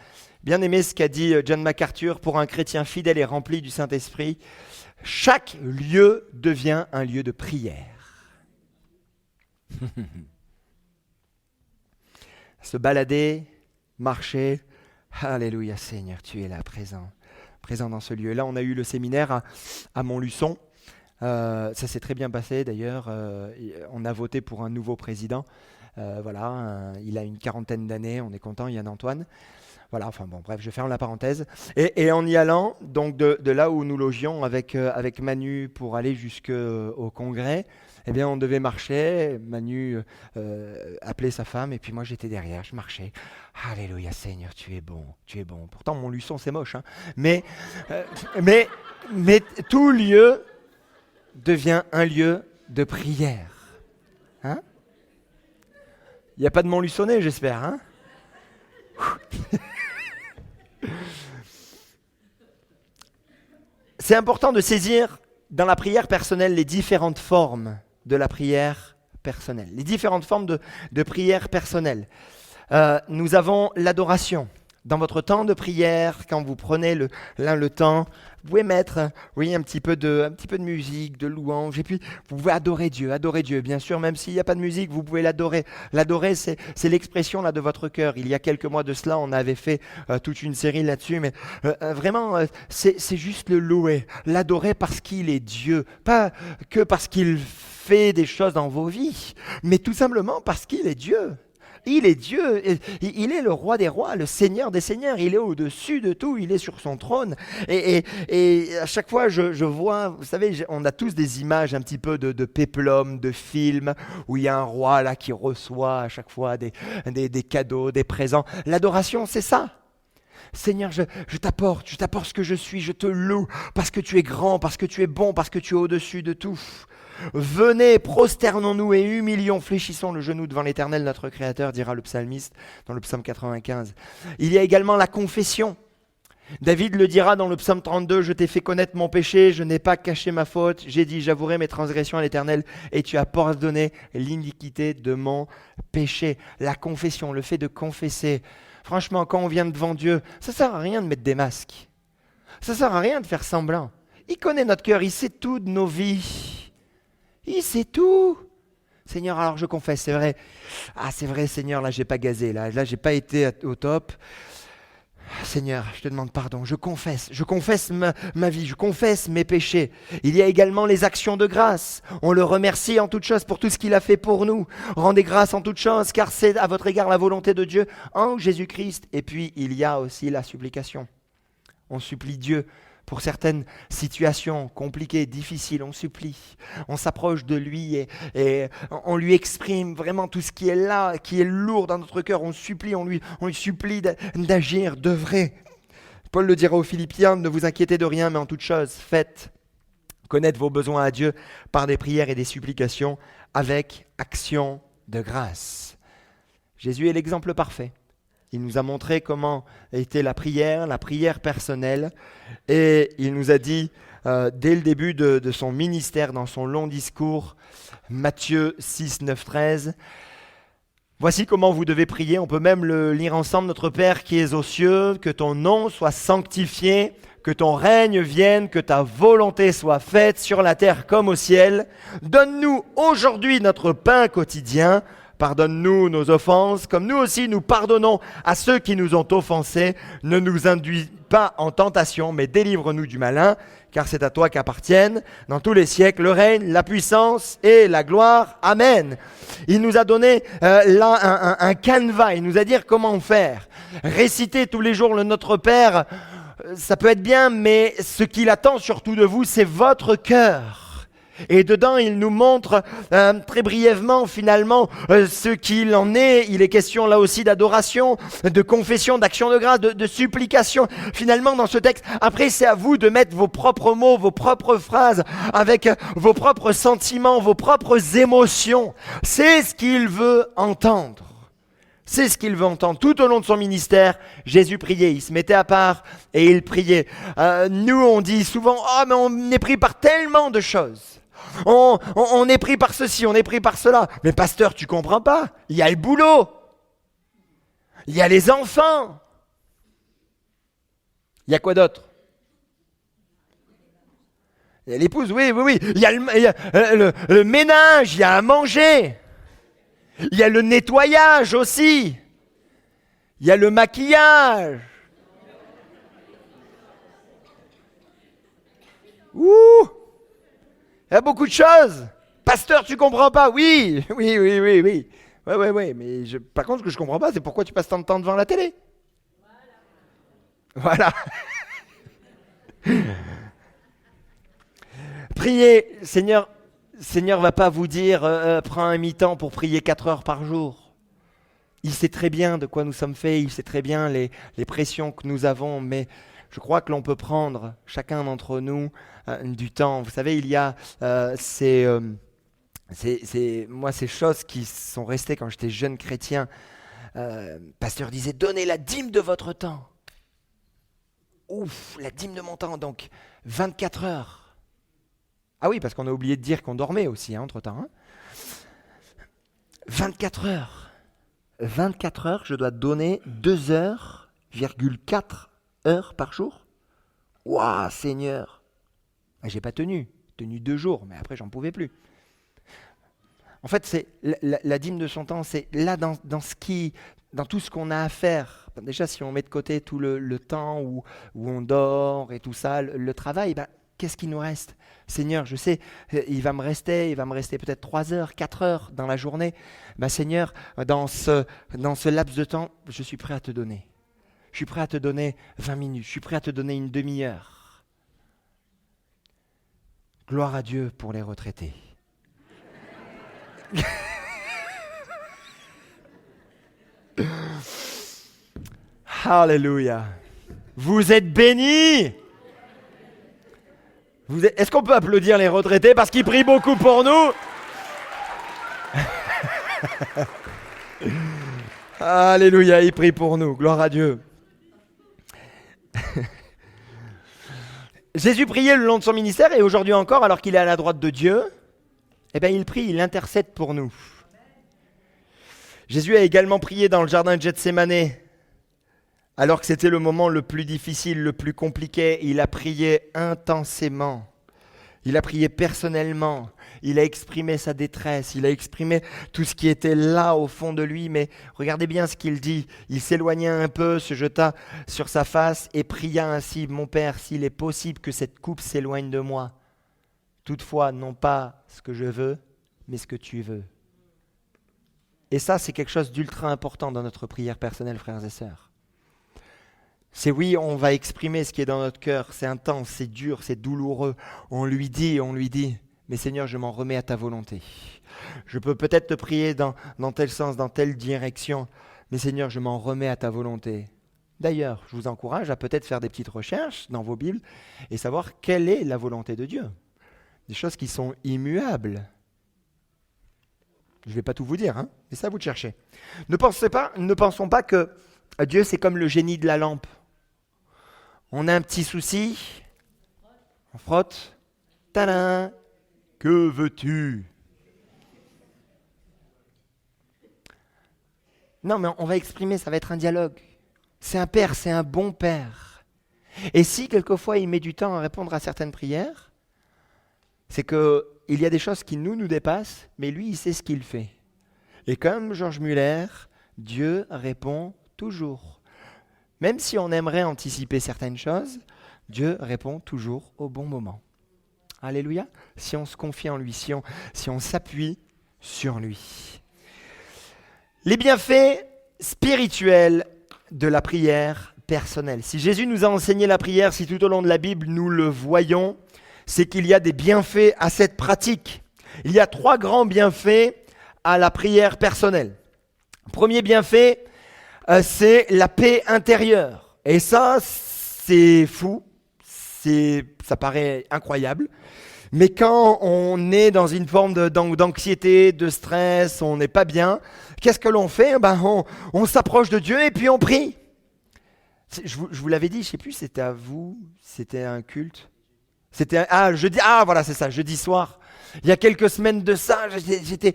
Bien aimé ce qu'a dit John MacArthur, pour un chrétien fidèle et rempli du Saint-Esprit, chaque lieu devient un lieu de prière. Se balader, marcher, alléluia Seigneur, tu es là, présent dans ce lieu. Là, on a eu le séminaire à Montluçon. Ça s'est très bien passé d'ailleurs. On a voté pour un nouveau président. Il a une 40aine d'années, on est content, Yann Antoine. Voilà, enfin bon, bref, je ferme la parenthèse. Et en y allant, donc de là où nous logions avec Manu pour aller jusqu'au congrès, eh bien, on devait marcher. Manu appelait sa femme et puis moi j'étais derrière, je marchais. Alléluia Seigneur, tu es bon. Pourtant, Montluçon, c'est moche, hein. Mais tout lieu devient un lieu de prière. Hein? Il n'y a pas de Montluçonnais, j'espère, hein? C'est important de saisir dans la prière personnelle les différentes formes de la prière personnelle, les différentes formes de prière personnelle. Nous avons l'adoration. Dans votre temps de prière, quand vous prenez le temps, vous pouvez mettre un petit peu de musique, de louange, et puis vous pouvez adorer Dieu, bien sûr, même s'il n'y a pas de musique, vous pouvez l'adorer. L'adorer, c'est l'expression là de votre cœur. Il y a quelques mois de cela, on avait fait toute une série là-dessus, mais vraiment, c'est juste le louer, l'adorer parce qu'il est Dieu, pas que parce qu'il fait des choses dans vos vies, mais tout simplement parce qu'il est Dieu. Il est Dieu, il est le roi des rois, le Seigneur des seigneurs, il est au-dessus de tout, il est sur son trône. Et à chaque fois, je vois, vous savez, on a tous des images un petit peu de péplum, de films, où il y a un roi là qui reçoit à chaque fois des cadeaux, des présents. L'adoration, c'est ça. Seigneur, je t'apporte ce que je suis, je te loue, parce que tu es grand, parce que tu es bon, parce que tu es au-dessus de tout. Venez, prosternons-nous et humilions, fléchissons le genou devant l'Éternel, notre Créateur, dira le psalmiste dans le psaume 95. Il y a également la confession. David le dira dans le psaume 32, « Je t'ai fait connaître mon péché, je n'ai pas caché ma faute, j'ai dit, j'avouerai mes transgressions à l'Éternel, et tu as pardonné l'iniquité de mon péché. » La confession, le fait de confesser. Franchement, quand on vient devant Dieu, ça ne sert à rien de mettre des masques. Ça ne sert à rien de faire semblant. Il connaît notre cœur, il sait tout de nos vies. Il sait tout. Seigneur, alors je confesse, c'est vrai. Ah, c'est vrai, Seigneur, là, j'ai pas gazé, là, j'ai pas été au top. Seigneur, je te demande pardon, je confesse ma vie, je confesse mes péchés. Il y a également les actions de grâce. On le remercie en toutes choses pour tout ce qu'il a fait pour nous. Rendez grâce en toutes choses, car c'est à votre égard la volonté de Dieu en Jésus-Christ. Et puis, il y a aussi la supplication. On supplie Dieu pour certaines situations compliquées, difficiles, on supplie. On s'approche de lui et on lui exprime vraiment tout ce qui est là, qui est lourd dans notre cœur. On supplie, on lui supplie d'agir, d'œuvrer. Paul le dira aux Philippiens, ne vous inquiétez de rien, mais en toute chose, faites connaître vos besoins à Dieu par des prières et des supplications avec action de grâce. Jésus est l'exemple parfait. Il nous a montré comment était la prière personnelle. Et il nous a dit, dès le début de son ministère, dans son long discours, Matthieu 6, 9, 13, « Voici comment vous devez prier. » On peut même le lire ensemble. « Notre Père qui es aux cieux, que ton nom soit sanctifié, que ton règne vienne, que ta volonté soit faite sur la terre comme au ciel. Donne-nous aujourd'hui notre pain quotidien. Pardonne-nous nos offenses, comme nous aussi nous pardonnons à ceux qui nous ont offensés. Ne nous induis pas en tentation, mais délivre-nous du malin, car c'est à toi qu'appartiennent dans tous les siècles le règne, la puissance et la gloire. Amen. » Il nous a donné là un canevas, il nous a dit comment faire. Réciter tous les jours le Notre Père, ça peut être bien, mais ce qu'il attend surtout de vous, c'est votre cœur. Et dedans, il nous montre très brièvement, finalement, ce qu'il en est. Il est question là aussi d'adoration, de confession, d'action de grâce, de supplication. Finalement, dans ce texte, après, c'est à vous de mettre vos propres mots, vos propres phrases, avec vos propres sentiments, vos propres émotions. C'est ce qu'il veut entendre. C'est ce qu'il veut entendre. Tout au long de son ministère, Jésus priait. Il se mettait à part et il priait. Nous, on dit souvent, « Oh, mais on est pris par tellement de choses. On est pris par ceci, on est pris par cela. » Mais pasteur, tu comprends pas. Il y a le boulot. Il y a les enfants. Il y a quoi d'autre? Il y a l'épouse, oui. Il y a le ménage, il y a à manger. Il y a le nettoyage aussi. Il y a le maquillage. Ouh! Il y a beaucoup de choses. Pasteur, tu comprends pas? Oui. Ouais. Mais par contre, ce que je comprends pas, c'est pourquoi tu passes tant de temps devant la télé. Voilà. Priez, Seigneur va pas vous dire prends un mi-temps pour prier 4 heures par jour. Il sait très bien de quoi nous sommes faits, il sait très bien les pressions que nous avons, mais je crois que l'on peut prendre, chacun d'entre nous, du temps. Vous savez, il y a ces choses qui sont restées quand j'étais jeune chrétien. Pasteur disait, donnez la dîme de votre temps. Ouf, la dîme de mon temps, donc 24 heures. Ah oui, parce qu'on a oublié de dire qu'on dormait aussi, entre-temps. 24 heures. 24 heures, je dois donner 2,4 heures par jour. Waouh, Seigneur. J'ai pas tenu 2 jours, mais après, j'en pouvais plus. En fait, c'est la dîme de son temps, c'est là dans tout ce qu'on a à faire. Déjà, si on met de côté tout le temps où on dort et tout ça, le travail, qu'est-ce qui nous reste? Seigneur, je sais, il va me rester peut-être 3 heures, 4 heures dans la journée. Seigneur, dans ce laps de temps, je suis prêt à te donner. Je suis prêt à te donner 20 minutes, je suis prêt à te donner une demi-heure. Gloire à Dieu pour les retraités. Alléluia. Vous êtes bénis. Est-ce qu'on peut applaudir les retraités parce qu'ils prient beaucoup pour nous? Alléluia, ils prient pour nous. Gloire à Dieu. Jésus priait le long de son ministère et aujourd'hui encore, alors qu'il est à la droite de Dieu, il prie, il intercède pour nous. Jésus a également prié dans le jardin de Gethsémanée. Alors que c'était le moment le plus difficile, le plus compliqué, il a prié intensément. Il a prié personnellement. Il a exprimé sa détresse. Il a exprimé tout ce qui était là au fond de lui. Mais regardez bien ce qu'il dit. Il s'éloigna un peu, se jeta sur sa face et pria ainsi. « Mon Père, s'il est possible que cette coupe s'éloigne de moi. Toutefois, non pas ce que je veux, mais ce que tu veux. » Et ça, c'est quelque chose d'ultra important dans notre prière personnelle, frères et sœurs. C'est oui, on va exprimer ce qui est dans notre cœur, c'est intense, c'est dur, c'est douloureux. On lui dit, mais Seigneur, je m'en remets à ta volonté. Je peux peut-être te prier dans tel sens, dans telle direction, mais Seigneur, je m'en remets à ta volonté. D'ailleurs, je vous encourage à peut-être faire des petites recherches dans vos Bibles et savoir quelle est la volonté de Dieu. Des choses qui sont immuables. Je ne vais pas tout vous dire, mais ça, vous de chercher. Ne pensons pas que Dieu, c'est comme le génie de la lampe. On a un petit souci, on frotte, tadam, que veux-tu? Non, mais on va exprimer, ça va être un dialogue. C'est un père, c'est un bon père. Et si quelquefois il met du temps à répondre à certaines prières, c'est qu'il y a des choses qui nous dépassent, mais lui, il sait ce qu'il fait. Et comme Georges Muller, Dieu répond toujours. Même si on aimerait anticiper certaines choses, Dieu répond toujours au bon moment. Alléluia. Si on se confie en lui, si on s'appuie sur lui. Les bienfaits spirituels de la prière personnelle. Si Jésus nous a enseigné la prière, si tout au long de la Bible nous le voyons, c'est qu'il y a des bienfaits à cette pratique. Il y a 3 grands bienfaits à la prière personnelle. Premier bienfait, c'est la paix intérieure. Et ça, c'est fou, ça paraît incroyable. Mais quand on est dans une forme d'anxiété, de stress, on n'est pas bien, qu'est-ce que l'on fait? On s'approche de Dieu et puis on prie. Je vous l'avais dit, je ne sais plus, c'était à vous, c'était un culte. Voilà, c'est ça, jeudi soir. Il y a quelques semaines de ça, j'étais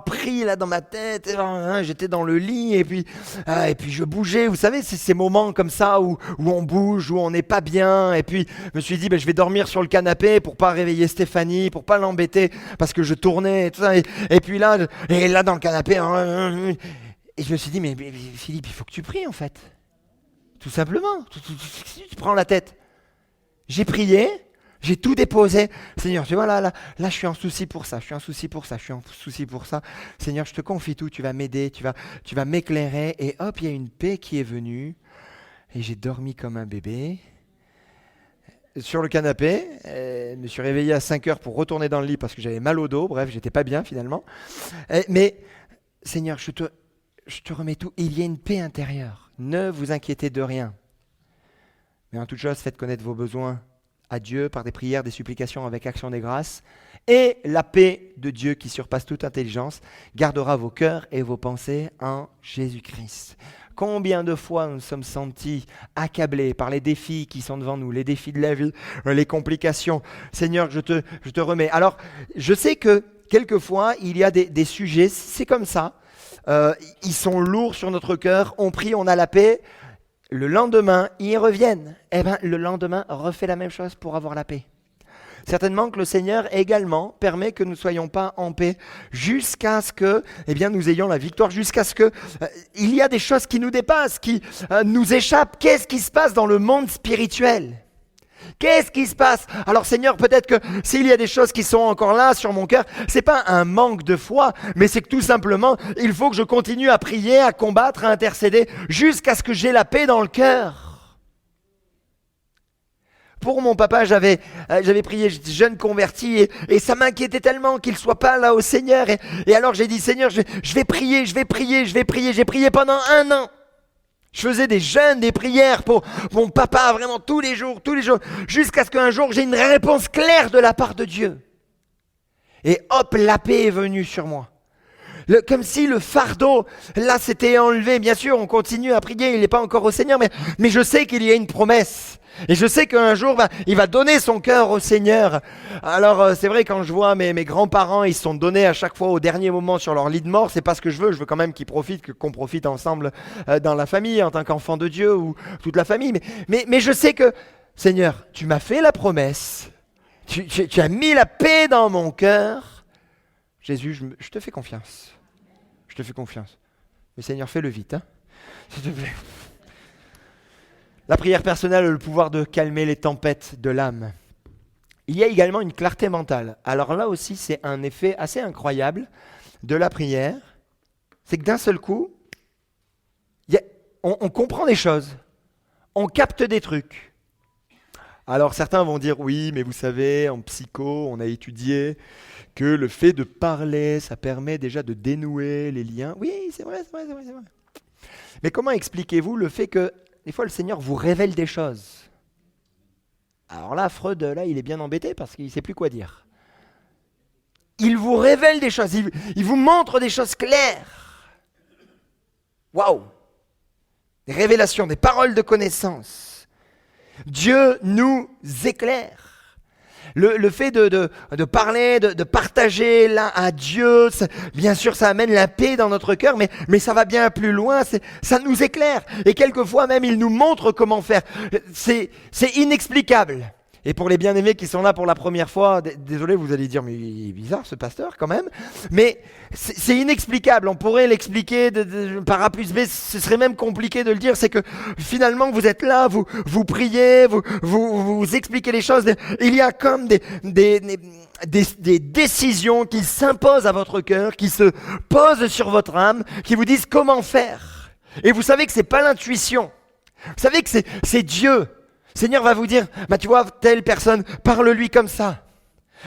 pris là dans ma tête, j'étais dans le lit et puis je bougeais. Vous savez, c'est ces moments comme ça où on bouge, où on n'est pas bien. Et puis je me suis dit, je vais dormir sur le canapé pour pas réveiller Stéphanie, pour pas l'embêter parce que je tournais et tout ça. Et puis là dans le canapé, et je me suis dit, mais Philippe, il faut que tu pries en fait. Tout simplement, tu prends la tête. J'ai prié. J'ai tout déposé. Seigneur, tu vois, là, je suis en souci pour ça, je suis en souci pour ça, je suis en souci pour ça. Seigneur, je te confie tout, tu vas m'aider, tu vas m'éclairer. Et hop, il y a une paix qui est venue. Et j'ai dormi comme un bébé. Sur le canapé, je me suis réveillé à 5 heures pour retourner dans le lit parce que j'avais mal au dos. Bref, j'étais pas bien finalement. Mais, Seigneur, je te remets tout. Il y a une paix intérieure. Ne vous inquiétez de rien. Mais en toute chose, faites connaître vos besoins à Dieu par des prières, des supplications avec action des grâces, et la paix de Dieu qui surpasse toute intelligence gardera vos cœurs et vos pensées en Jésus-Christ. Combien de fois nous sommes sentis accablés par les défis qui sont devant nous, les défis de la vie, les complications. Seigneur, je te remets. Alors, je sais que quelquefois, il y a des sujets, c'est comme ça, ils sont lourds sur notre cœur, on prie, on a la paix. Le lendemain, ils reviennent. Le lendemain, refait la même chose pour avoir la paix. Certainement que le Seigneur également permet que nous ne soyons pas en paix jusqu'à ce que nous ayons la victoire, jusqu'à ce que il y a des choses qui nous dépassent, qui nous échappent. Qu'est-ce qui se passe dans le monde spirituel ? Qu'est-ce qui se passe? Alors Seigneur, peut-être que s'il y a des choses qui sont encore là sur mon cœur, c'est pas un manque de foi, mais c'est que tout simplement, il faut que je continue à prier, à combattre, à intercéder, jusqu'à ce que j'ai la paix dans le cœur. Pour mon papa, j'avais prié, j'étais jeune converti, et ça m'inquiétait tellement qu'il soit pas là au Seigneur. Et alors j'ai dit, Seigneur, je vais prier. J'ai prié pendant 1 an. Je faisais des jeûnes, des prières pour mon papa, vraiment tous les jours, jusqu'à ce qu'un jour j'ai une réponse claire de la part de Dieu. Et hop, la paix est venue sur moi. Comme si le fardeau, là, s'était enlevé. Bien sûr, on continue à prier, il n'est pas encore au Seigneur, mais je sais qu'il y a une promesse. Et je sais qu'un jour, il va donner son cœur au Seigneur. Alors, c'est vrai, quand je vois mes grands-parents, ils se sont donnés à chaque fois au dernier moment sur leur lit de mort, c'est pas ce que je veux quand même qu'ils profitent, qu'on profite ensemble dans la famille, en tant qu'enfant de Dieu, ou toute la famille. Mais je sais que, Seigneur, tu m'as fait la promesse, tu as mis la paix dans mon cœur. Jésus, je te fais confiance. Je te fais confiance. Mais Seigneur, fais-le vite, s'il te plaît. La prière personnelle a le pouvoir de calmer les tempêtes de l'âme. Il y a également une clarté mentale. Alors là aussi, c'est un effet assez incroyable de la prière. C'est que d'un seul coup, on comprend des choses. On capte des trucs. Alors certains vont dire, oui, mais vous savez, en psycho, on a étudié que le fait de parler, ça permet déjà de dénouer les liens. Oui, c'est vrai. Mais comment expliquez-vous le fait que des fois, le Seigneur vous révèle des choses? Alors là, Freud, là, il est bien embêté parce qu'il ne sait plus quoi dire. Il vous révèle des choses, il vous montre des choses claires. Waouh! des révélations, des paroles de connaissance. Dieu nous éclaire. Le fait de parler, de partager là à Dieu, bien sûr ça amène la paix dans notre cœur, mais ça va bien plus loin, ça nous éclaire. Et quelquefois même il nous montre comment faire. C'est inexplicable. Et pour les bien-aimés qui sont là pour la première fois, désolé, vous allez dire, mais il est bizarre ce pasteur quand même. Mais c'est inexplicable, on pourrait l'expliquer par A plus B, ce serait même compliqué de le dire, c'est que finalement vous êtes là, vous priez, vous expliquez les choses, il y a comme des décisions qui s'imposent à votre cœur, qui se posent sur votre âme, qui vous disent comment faire. Et vous savez que c'est pas l'intuition, vous savez que c'est Dieu. Seigneur va vous dire, tu vois, telle personne, parle-lui comme ça,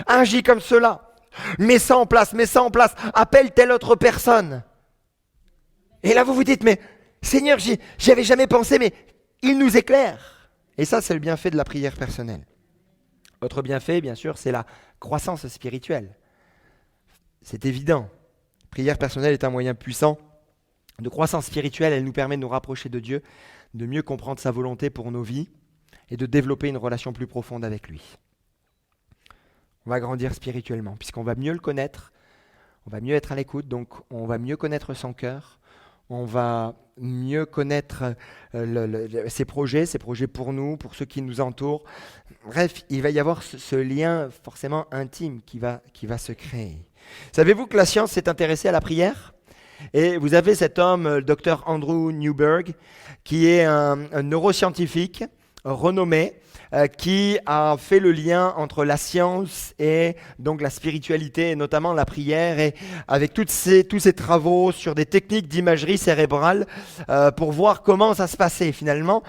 agis comme cela, mets ça en place, appelle telle autre personne. Et là vous vous dites, mais Seigneur, j'y avais jamais pensé, mais il nous éclaire. Et ça, c'est le bienfait de la prière personnelle. Autre bienfait, bien sûr, c'est la croissance spirituelle. C'est évident. La prière personnelle est un moyen puissant de croissance spirituelle. Elle nous permet de nous rapprocher de Dieu, de mieux comprendre sa volonté pour nos vies, et de développer une relation plus profonde avec lui. On va grandir spirituellement, puisqu'on va mieux le connaître, on va mieux être à l'écoute, donc on va mieux connaître son cœur, on va mieux connaître ses projets pour nous, pour ceux qui nous entourent. Bref, il va y avoir ce lien forcément intime qui va se créer. Savez-vous que la science s'est intéressée à la prière ? Et vous avez cet homme, le docteur Andrew Newberg, qui est un neuroscientifique, renommé, qui a fait le lien entre la science et donc la spiritualité, et notamment la prière, et avec tous ces travaux sur des techniques d'imagerie cérébrale pour voir comment ça se passait finalement,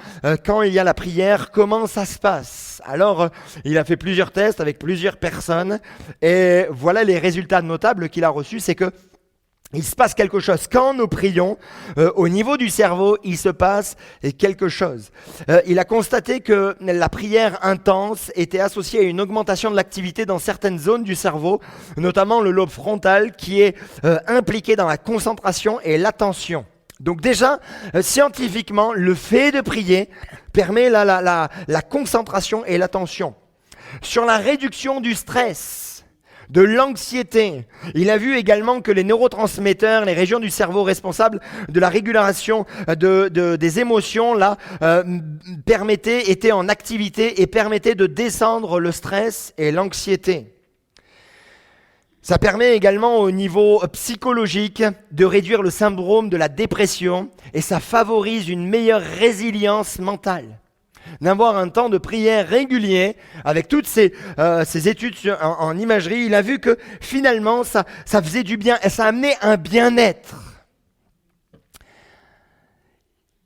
quand il y a la prière, comment ça se passe. Alors, il a fait plusieurs tests avec plusieurs personnes, et voilà les résultats notables qu'il a reçus, c'est que il se passe quelque chose. Quand nous prions, au niveau du cerveau, il se passe quelque chose. Il a constaté que la prière intense était associée à une augmentation de l'activité dans certaines zones du cerveau, notamment le lobe frontal qui est impliqué dans la concentration et l'attention. Donc déjà, scientifiquement, le fait de prier permet la concentration et l'attention. Sur la réduction du stress, de l'anxiété. Il a vu également que les neurotransmetteurs, les régions du cerveau responsables de la régulation des émotions, étaient en activité et permettaient de descendre le stress et l'anxiété. Ça permet également au niveau psychologique de réduire le syndrome de la dépression et ça favorise une meilleure résilience mentale. D'avoir un temps de prière régulier avec toutes ces études en imagerie, il a vu que finalement ça faisait du bien et ça amenait un bien-être.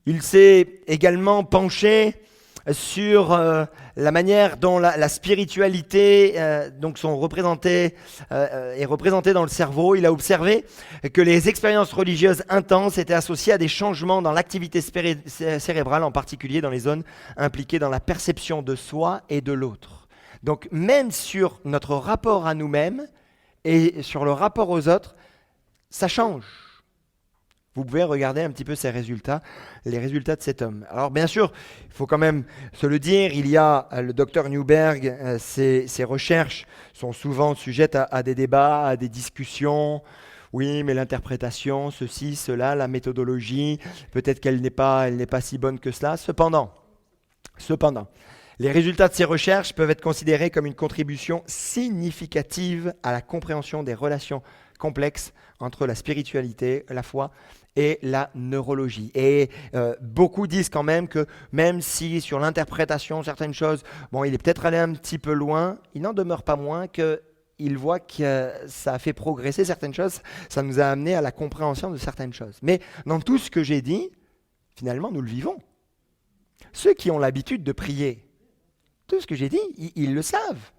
Il s'est également penché sur la manière dont la spiritualité est représentée dans le cerveau. Il a observé que les expériences religieuses intenses étaient associées à des changements dans l'activité cérébrale, en particulier dans les zones impliquées dans la perception de soi et de l'autre. Donc même sur notre rapport à nous-mêmes et sur le rapport aux autres, ça change. Vous pouvez regarder un petit peu les résultats de cet homme. Alors bien sûr, il faut quand même se le dire, il y a le docteur Newberg, ses recherches sont souvent sujettes à des débats, à des discussions. Oui, mais l'interprétation, ceci, cela, la méthodologie, peut-être qu'elle n'est pas si bonne que cela. Cependant, les résultats de ces recherches peuvent être considérés comme une contribution significative à la compréhension des relations complexes entre la spiritualité, la foi et la neurologie. Et beaucoup disent quand même que même si sur l'interprétation, certaines choses, il est peut-être allé un petit peu loin, il n'en demeure pas moins qu'il voit que ça a fait progresser certaines choses, ça nous a amené à la compréhension de certaines choses. Mais dans tout ce que j'ai dit, finalement, nous le vivons. Ceux qui ont l'habitude de prier, tout ce que j'ai dit, ils le savent.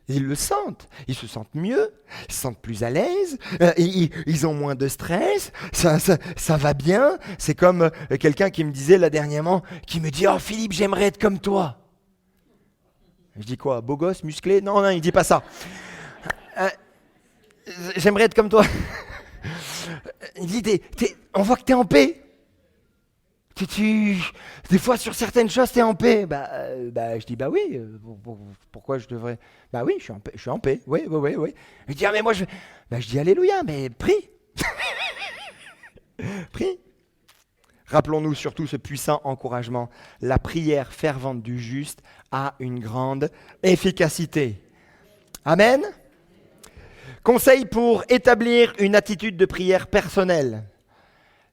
Ils le sentent, ils se sentent mieux, ils se sentent plus à l'aise, ils ont moins de stress, ça va bien. C'est comme quelqu'un qui me disait là dernièrement, qui me dit « Oh Philippe, j'aimerais être comme toi ». Je dis quoi, beau gosse, musclé ? Non, il ne dit pas ça. J'aimerais être comme toi. Il dit, on voit que tu es en paix. Des fois, sur certaines choses, tu es en paix. Je dis, bah oui, pourquoi je devrais... Bah oui, je suis en paix, oui. Je dis, ah mais moi, je dis, alléluia, mais prie. Prie. Rappelons-nous surtout ce puissant encouragement. La prière fervente du juste a une grande efficacité. Amen. Conseil pour établir une attitude de prière personnelle.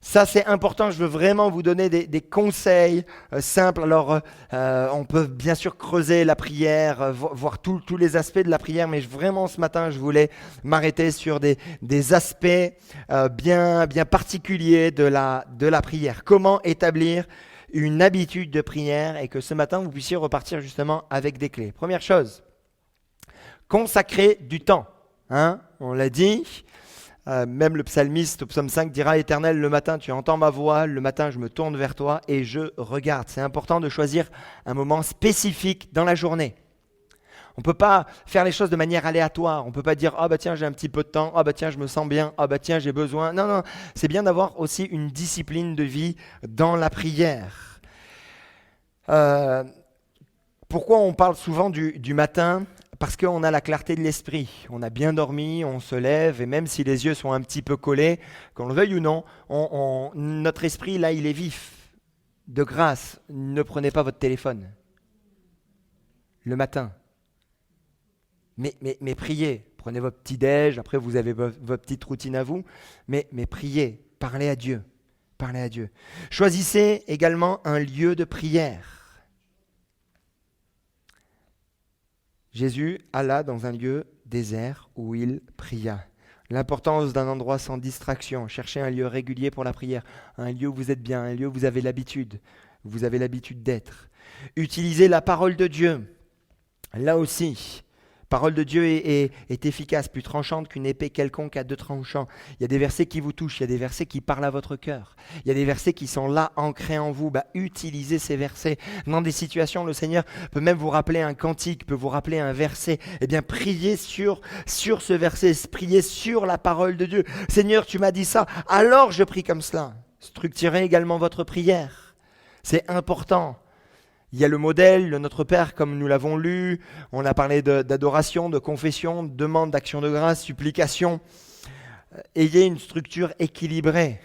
Ça, c'est important. Je veux vraiment vous donner des conseils simples. Alors, on peut bien sûr creuser la prière, voir tous les aspects de la prière, mais vraiment ce matin, je voulais m'arrêter sur des aspects bien particuliers de la prière. Comment établir une habitude de prière et que ce matin, vous puissiez repartir justement avec des clés. Première chose, consacrer du temps. On l'a dit. Même le psalmiste au psaume 5 dira « Éternel, le matin tu entends ma voix, le matin je me tourne vers toi et je regarde ». C'est important de choisir un moment spécifique dans la journée. On ne peut pas faire les choses de manière aléatoire. On ne peut pas dire « Ah bah tiens, j'ai un petit peu de temps. Ah bah tiens, je me sens bien. Ah bah tiens, j'ai besoin. » Non, c'est bien d'avoir aussi une discipline de vie dans la prière. Pourquoi on parle souvent du matin ? Parce qu'on a la clarté de l'esprit, on a bien dormi, on se lève, et même si les yeux sont un petit peu collés, qu'on le veuille ou non, notre esprit, là, il est vif. De grâce, ne prenez pas votre téléphone le matin. Mais priez, prenez votre petit déj, après vous avez votre petite routine à vous, mais priez, parlez à Dieu. Choisissez également un lieu de prière. Jésus alla dans un lieu désert où il pria. L'importance d'un endroit sans distraction. Cherchez un lieu régulier pour la prière, un lieu où vous êtes bien, un lieu où vous avez l'habitude d'être. Utilisez la parole de Dieu. Là aussi, parole de Dieu est efficace, plus tranchante qu'une épée quelconque à deux tranchants. Il y a des versets qui vous touchent, il y a des versets qui parlent à votre cœur. Il y a des versets qui sont là, ancrés en vous. Utilisez ces versets. Dans des situations, le Seigneur peut même vous rappeler un cantique, peut vous rappeler un verset. Priez sur ce verset, priez sur la parole de Dieu. Seigneur, tu m'as dit ça, alors je prie comme cela. Structurez également votre prière. C'est important. Il y a le modèle, le Notre Père, comme nous l'avons lu. On a parlé d'adoration, de confession, de demande, d'action de grâce, supplication. Ayez une structure équilibrée.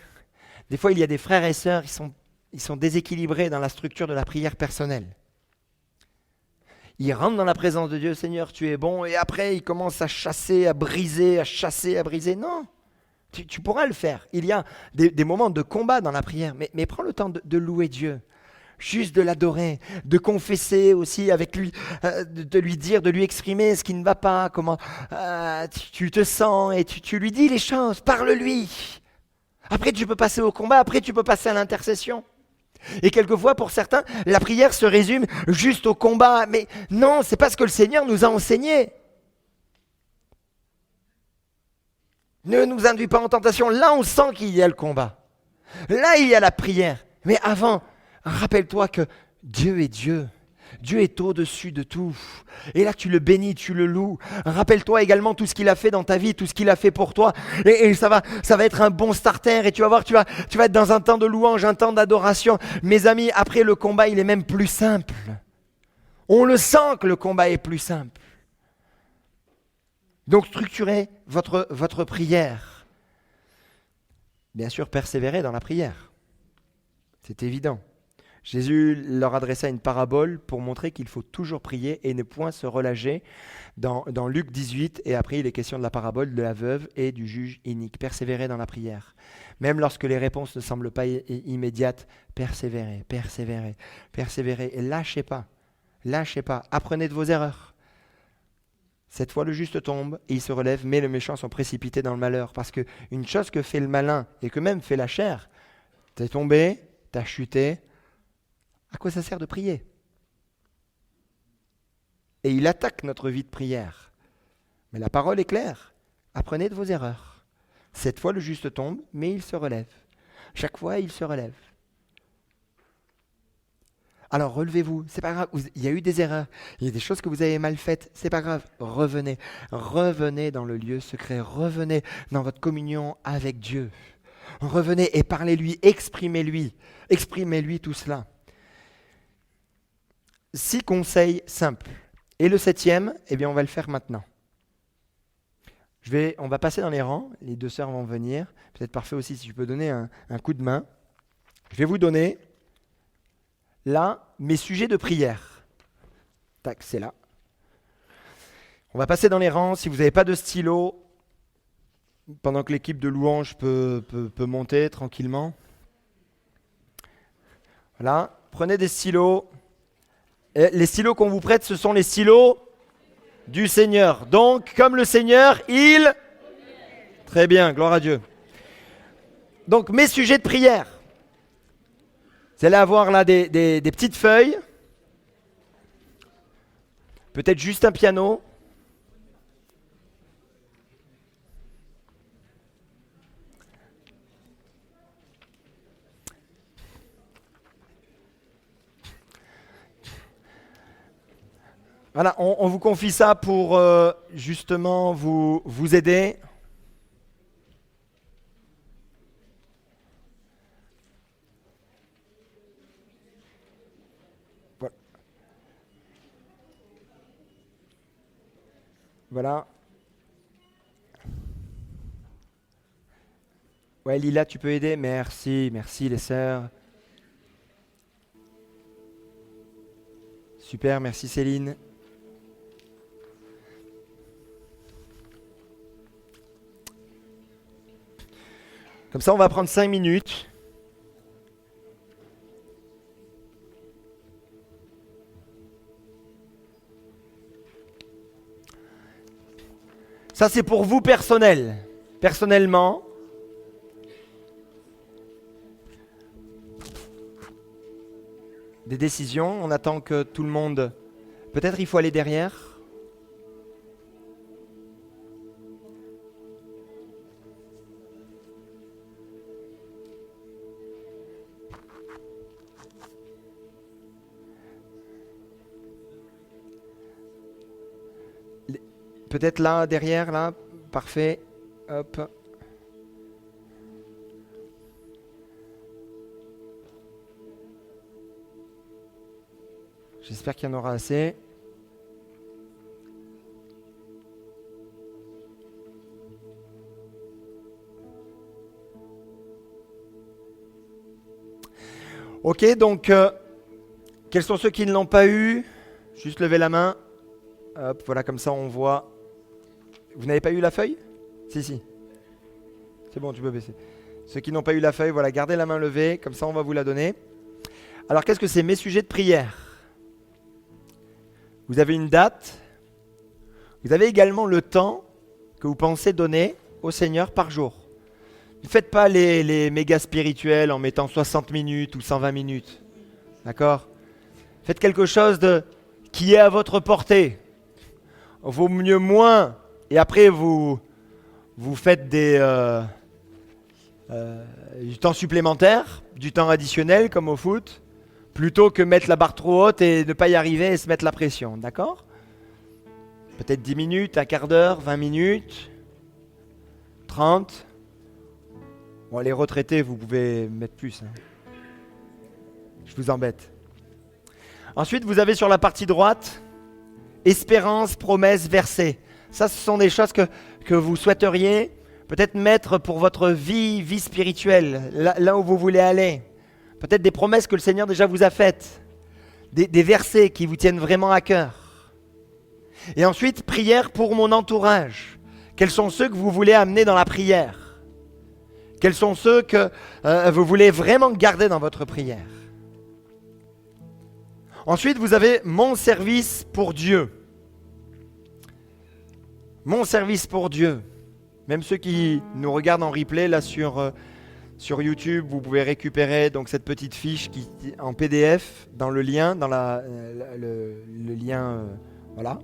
Des fois, il y a des frères et sœurs, ils sont déséquilibrés dans la structure de la prière personnelle. Ils rentrent dans la présence de Dieu, Seigneur, tu es bon, et après, ils commencent à chasser, à briser, à chasser, à briser. Non, tu pourras le faire. Il y a des moments de combat dans la prière, mais prends le temps de louer Dieu. Juste de l'adorer, de confesser aussi avec lui, de lui dire, de lui exprimer ce qui ne va pas, comment tu te sens et tu lui dis les choses, parle-lui. Après tu peux passer au combat, après tu peux passer à l'intercession. Et quelquefois pour certains, la prière se résume juste au combat, mais non, c'est pas ce que le Seigneur nous a enseigné. Ne nous induis pas en tentation, là on sent qu'il y a le combat. Là il y a la prière, mais avant... Rappelle-toi que Dieu est Dieu. Dieu est au-dessus de tout. Et là, tu le bénis, tu le loues. Rappelle-toi également tout ce qu'il a fait dans ta vie, tout ce qu'il a fait pour toi. Et ça va être un bon starter. Et tu vas voir, tu vas être dans un temps de louange, un temps d'adoration. Mes amis, après le combat, il est même plus simple. On le sent que le combat est plus simple. Donc, structurez votre prière. Bien sûr, persévérez dans la prière. C'est évident. Jésus leur adressa une parabole pour montrer qu'il faut toujours prier et ne point se relâcher dans Luc 18. Et après, il est question de la parabole de la veuve et du juge inique. Persévérez dans la prière. Même lorsque les réponses ne semblent pas immédiates, persévérez. Et lâchez pas. Apprenez de vos erreurs. Cette fois, le juste tombe et il se relève, mais les méchants sont précipités dans le malheur. Parce qu'une chose que fait le malin et que même fait la chair, t'es tombé, t'as chuté. À quoi ça sert de prier ? Et il attaque notre vie de prière. Mais la parole est claire. Apprenez de vos erreurs. Cette fois, le juste tombe, mais il se relève. Chaque fois, il se relève. Alors, relevez-vous. C'est pas grave. Il y a eu des erreurs. Il y a des choses que vous avez mal faites. C'est pas grave. Revenez. Revenez dans le lieu secret. Revenez dans votre communion avec Dieu. Revenez et parlez-lui, exprimez-lui tout cela. 6 conseils simples. Et le 7e, eh bien, on va le faire maintenant. On va passer dans les rangs, les 2 sœurs vont venir. Peut-être parfait aussi si tu peux donner un coup de main. Je vais vous donner, là, mes sujets de prière. Tac, c'est là. On va passer dans les rangs. Si vous n'avez pas de stylo, pendant que l'équipe de louange peut monter tranquillement. Voilà, prenez des stylos. Et les stylos qu'on vous prête, ce sont les stylos du Seigneur. Donc, comme le Seigneur, il... Très bien, gloire à Dieu. Donc, mes sujets de prière. Vous allez avoir là des petites feuilles. Peut-être juste un piano. Voilà, on vous confie ça pour justement vous aider. Voilà. Ouais, Lila, tu peux aider? Merci les sœurs. Super, merci Céline. Comme ça, on va prendre 5 minutes. Ça, c'est pour vous personnellement. Des décisions, on attend que tout le monde... Peut-être il faut aller derrière. Peut-être là, derrière, là. Parfait. Hop. J'espère qu'il y en aura assez. Ok, donc, quels sont ceux qui ne l'ont pas eu? Juste lever la main. Hop, voilà, comme ça on voit. Vous n'avez pas eu la feuille? Si. C'est bon, tu peux baisser. Ceux qui n'ont pas eu la feuille, voilà, gardez la main levée, comme ça on va vous la donner. Alors, qu'est-ce que c'est? Mes sujets de prière. Vous avez une date. Vous avez également le temps que vous pensez donner au Seigneur par jour. Ne faites pas les méga spirituels en mettant 60 minutes ou 120 minutes. D'accord? Faites quelque chose qui est à votre portée. Vaut mieux moins. Et après, vous faites du temps supplémentaire, du temps additionnel comme au foot, plutôt que mettre la barre trop haute et ne pas y arriver et se mettre la pression. D'accord? Peut-être 10 minutes, un quart d'heure, 20 minutes, 30. Bon, les retraités, vous pouvez mettre plus. Je vous embête. Ensuite, vous avez sur la partie droite, espérance, promesse, verset. Ça, ce sont des choses que vous souhaiteriez peut-être mettre pour votre vie spirituelle, là où vous voulez aller. Peut-être des promesses que le Seigneur déjà vous a faites. Des versets qui vous tiennent vraiment à cœur. Et ensuite, prière pour mon entourage. Quels sont ceux que vous voulez amener dans la prière? Quels sont ceux que vous voulez vraiment garder dans votre prière? Ensuite, vous avez mon service pour Dieu. Mon service pour Dieu. Même ceux qui nous regardent en replay là sur YouTube, vous pouvez récupérer donc cette petite fiche en PDF dans le lien, dans le lien voilà,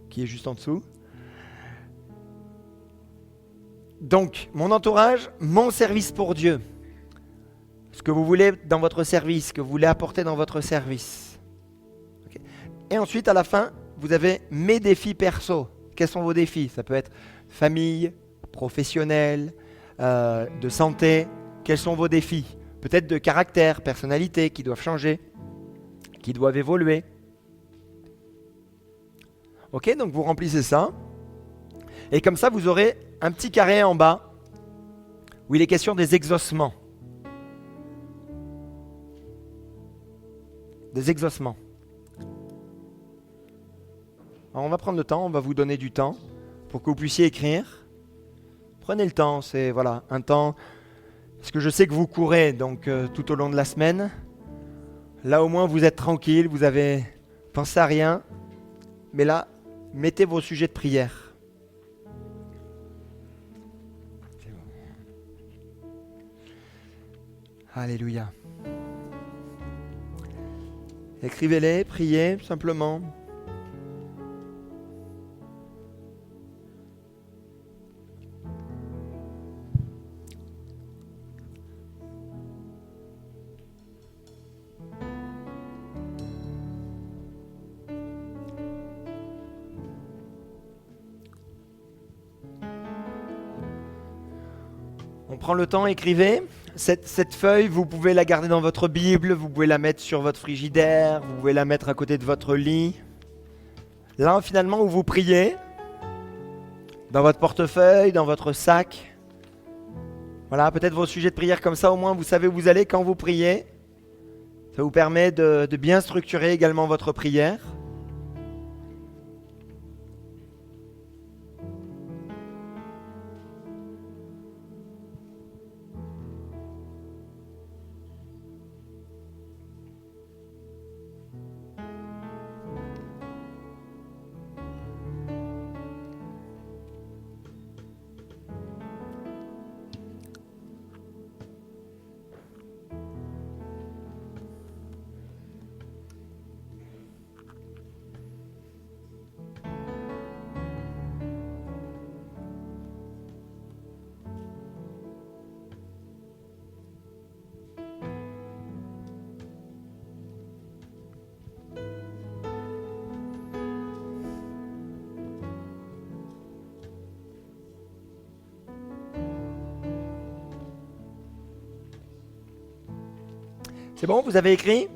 qui est juste en dessous. Donc, mon entourage, mon service pour Dieu. Ce que vous voulez dans votre service, ce que vous voulez apporter dans votre service. Okay. Et ensuite, à la fin, vous avez mes défis perso. Quels sont vos défis? Ça peut être famille, professionnel, de santé? Quels sont vos défis? Peut-être de caractère, personnalité qui doivent changer, qui doivent évoluer. Ok, donc vous remplissez ça. Et comme ça, vous aurez un petit carré en bas où il est question des exaucements. Des exaucements. Alors on va prendre le temps, on va vous donner du temps pour que vous puissiez écrire. Prenez le temps, c'est voilà, un temps, parce que je sais que vous courez donc tout au long de la semaine. Là au moins vous êtes tranquille, vous avez pensé à rien. Mais là, mettez vos sujets de prière. C'est bon. Alléluia. Écrivez-les, priez simplement. On prend le temps, écrivez. Cette feuille, vous pouvez la garder dans votre Bible, vous pouvez la mettre sur votre frigidaire, vous pouvez la mettre à côté de votre lit. Là, finalement, où vous priez, dans votre portefeuille, dans votre sac. Voilà, peut-être vos sujets de prière comme ça, au moins vous savez où vous allez quand vous priez. Ça vous permet de bien structurer également votre prière. C'est bon, vous avez écrit?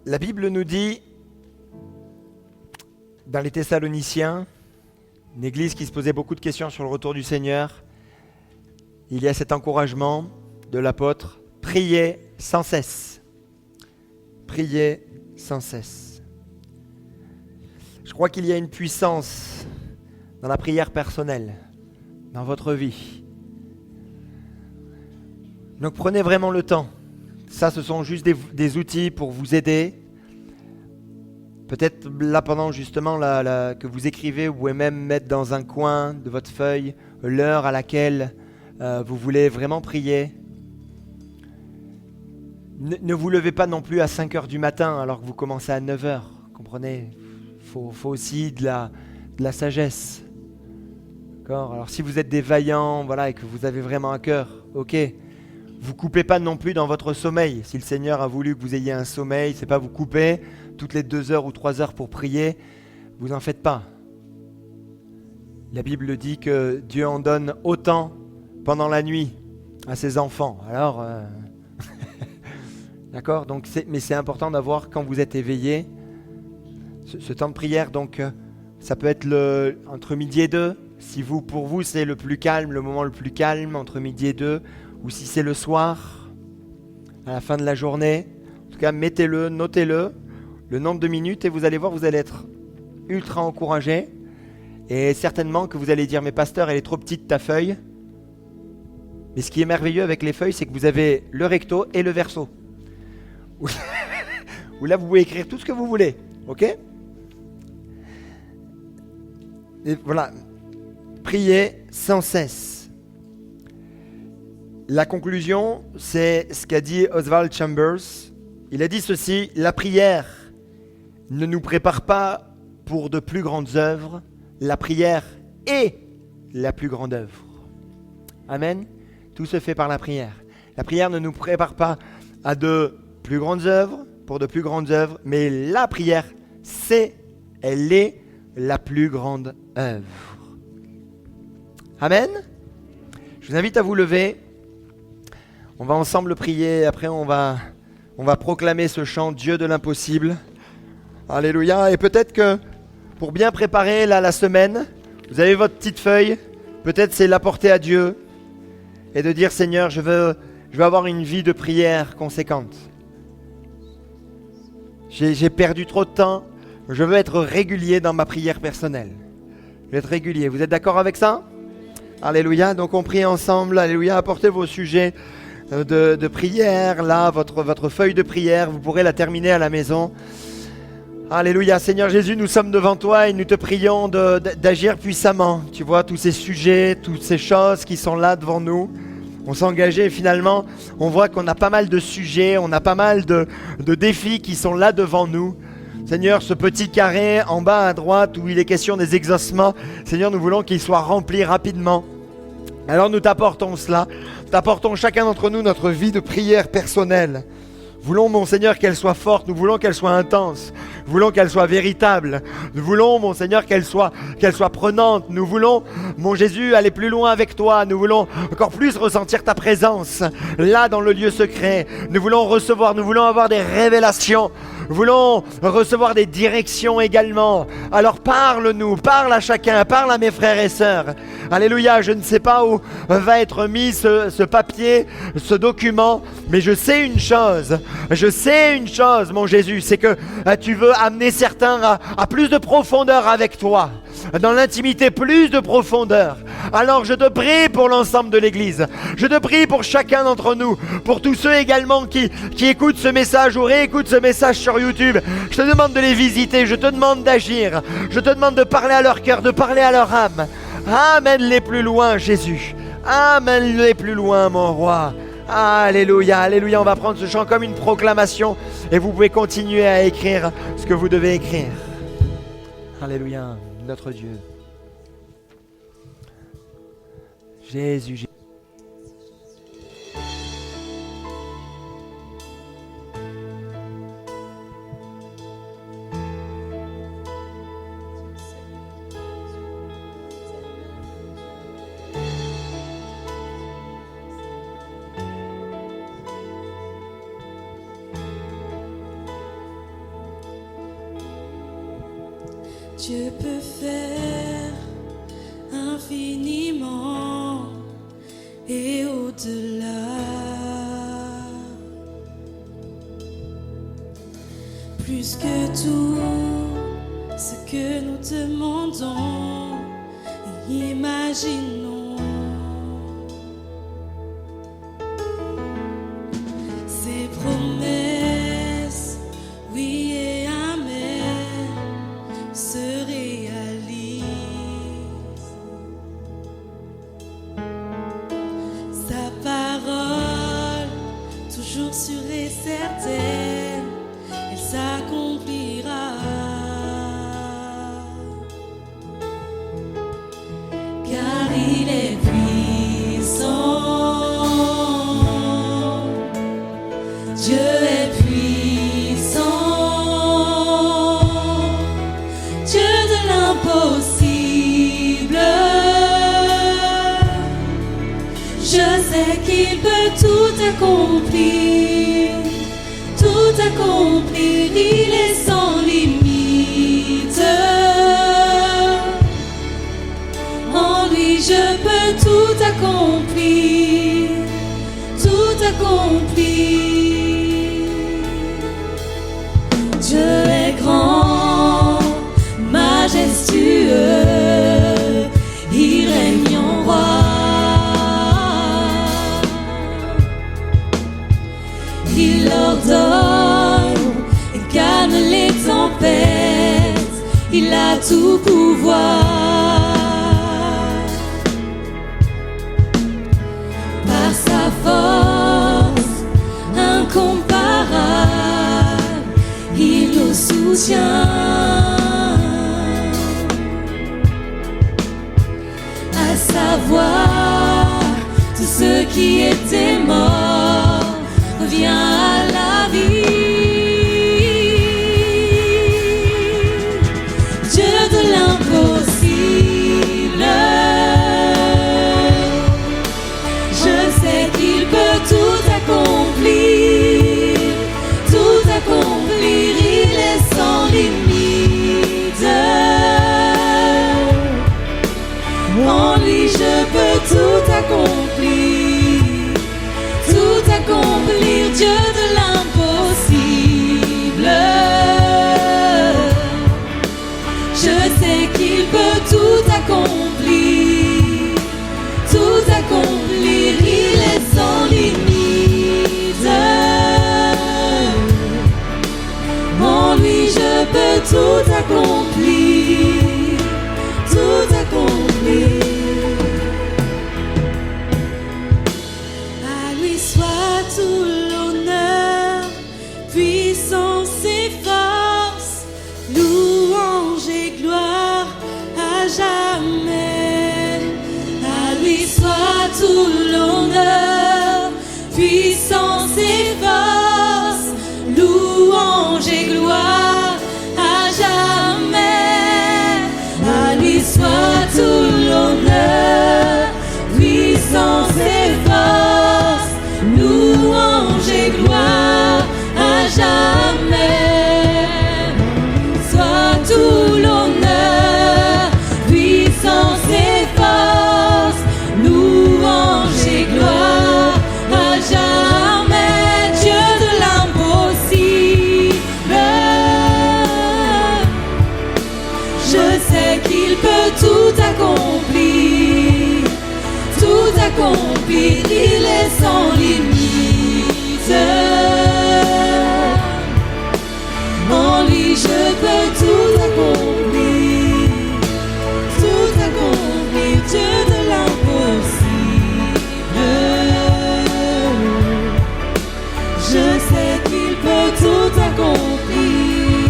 La Bible nous dit, dans les Thessaloniciens, une église qui se posait beaucoup de questions sur le retour du Seigneur, il y a cet encouragement de l'apôtre, priez sans cesse. Priez sans cesse. Je crois qu'il y a une puissance dans la prière personnelle, dans votre vie. Donc prenez vraiment le temps. Ça, ce sont juste des outils pour vous aider. Peut-être là, pendant justement que vous écrivez, vous pouvez même mettre dans un coin de votre feuille l'heure à laquelle vous voulez vraiment prier. Ne vous levez pas non plus à 5 heures du matin alors que vous commencez à 9 heures. Comprenez? Faut aussi de la sagesse. D'accord? Alors si vous êtes des vaillants, voilà, et que vous avez vraiment à cœur, ok. Vous coupez pas non plus dans votre sommeil. Si le Seigneur a voulu que vous ayez un sommeil, c'est pas vous couper toutes les 2 heures ou 3 heures pour prier. Vous en faites pas. La Bible dit que Dieu en donne autant pendant la nuit à ses enfants. Alors, d'accord. Donc, mais c'est important d'avoir quand vous êtes éveillé ce temps de prière. Donc, ça peut être entre midi et 2. Si pour vous c'est le plus calme, le moment le plus calme entre midi et 2. Ou si c'est le soir, à la fin de la journée. En tout cas, mettez-le, notez-le, le nombre de minutes, et vous allez voir, vous allez être ultra encouragé. Et certainement que vous allez dire, mais pasteur, elle est trop petite ta feuille. Mais ce qui est merveilleux avec les feuilles, c'est que vous avez le recto et le verso. Où là, vous pouvez écrire tout ce que vous voulez. Ok? Et voilà. Priez sans cesse. La conclusion, c'est ce qu'a dit Oswald Chambers. Il a dit ceci: la prière ne nous prépare pas pour de plus grandes œuvres. La prière est la plus grande œuvre. Amen. Tout se fait par la prière. La prière ne nous prépare pas à de plus grandes œuvres, pour de plus grandes œuvres, mais la prière, elle est la plus grande œuvre. Amen. Je vous invite à vous lever. On va ensemble prier. Après, on va proclamer ce chant Dieu de l'impossible. Alléluia. Et peut-être que pour bien préparer la semaine, vous avez votre petite feuille. Peut-être c'est l'apporter à Dieu et de dire Seigneur, je veux avoir une vie de prière conséquente. J'ai perdu trop de temps. Je veux être régulier dans ma prière personnelle. Je veux être régulier. Vous êtes d'accord avec ça? Alléluia. Donc on prie ensemble. Alléluia. Apportez vos sujets de prière. Là, votre feuille de prière. Vous pourrez la terminer à la maison. Alléluia. Seigneur Jésus, nous sommes devant toi et nous te prions d'agir puissamment. Tu vois tous ces sujets, toutes ces choses qui sont là devant nous. On s'est engagé et finalement, on voit qu'on a pas mal de sujets, on a pas mal de défis qui sont là devant nous. Seigneur, ce petit carré en bas à droite où il est question des exaucements, Seigneur, nous voulons qu'il soit rempli rapidement. Alors nous t'apportons cela, t'apportons chacun d'entre nous notre vie de prière personnelle. Voulons, mon Seigneur, qu'elle soit forte, nous voulons qu'elle soit intense, nous voulons qu'elle soit véritable, nous voulons, mon Seigneur, qu'elle soit prenante, nous voulons, mon Jésus, aller plus loin avec toi, nous voulons encore plus ressentir ta présence, là dans le lieu secret, nous voulons recevoir, nous voulons avoir des révélations, nous voulons recevoir des directions également. Alors parle-nous, parle à chacun, parle à mes frères et sœurs. Alléluia, je ne sais pas où va être mis ce papier, ce document, mais je sais une chose, mon Jésus, c'est que tu veux amener certains à plus de profondeur avec toi, dans l'intimité, plus de profondeur. Alors je te prie pour l'ensemble de l'Église, je te prie pour chacun d'entre nous, pour tous ceux également qui écoutent ce message ou réécoutent ce message sur YouTube. Je te demande de les visiter, je te demande d'agir, je te demande de parler à leur cœur, de parler à leur âme. Amène-les plus loin, Jésus. Amène-les plus loin, mon roi. Alléluia, alléluia. On va prendre ce chant comme une proclamation et vous pouvez continuer à écrire ce que vous devez écrire. Alléluia, notre Dieu. Jésus, Jésus. Dieu peut faire infiniment et au-delà, plus que tout ce que nous demandons et imaginons. Ses promesses, oui et amen, se réalisent. Sa parole, toujours sûre et certaine, elle s'accomplira. Car il est puissant, Dieu est puissant, Dieu de l'impossible. Je sais qu'il peut tout accomplir, tout accomplir, il est sans limite. En lui je peux tout accomplir, tout accomplir. Dieu est grand, majestueux, il règne en roi. Il ordonne et calme les tempêtes, il a tout pouvoir. Par sa force incomparable, il nous soutient. À savoir, tout ce qui était mort revient à la vie. Dieu de l'impossible, Dieu de l'impossible. Je sais qu'il peut tout accomplir, tout accomplir, il est sans limite. En lui je peux tout accomplir, tout accomplir. À lui soit tout l'honneur, puissance et force, louange et gloire à jamais. À lui soit tout l'honneur, puissance et force, louange et gloire à jamais. À lui soit tout l'honneur, puissance et force, louange et gloire à jamais. Soit tout l'honneur, puissance et force, louange et gloire à jamais. Dieu de l'impossible, je sais qu'il peut tout accomplir, tout accomplir, il est sans limite. En lui je peux tout accomplir, tout accomplir, Dieu de l'impossible. Je sais qu'il peut tout accomplir,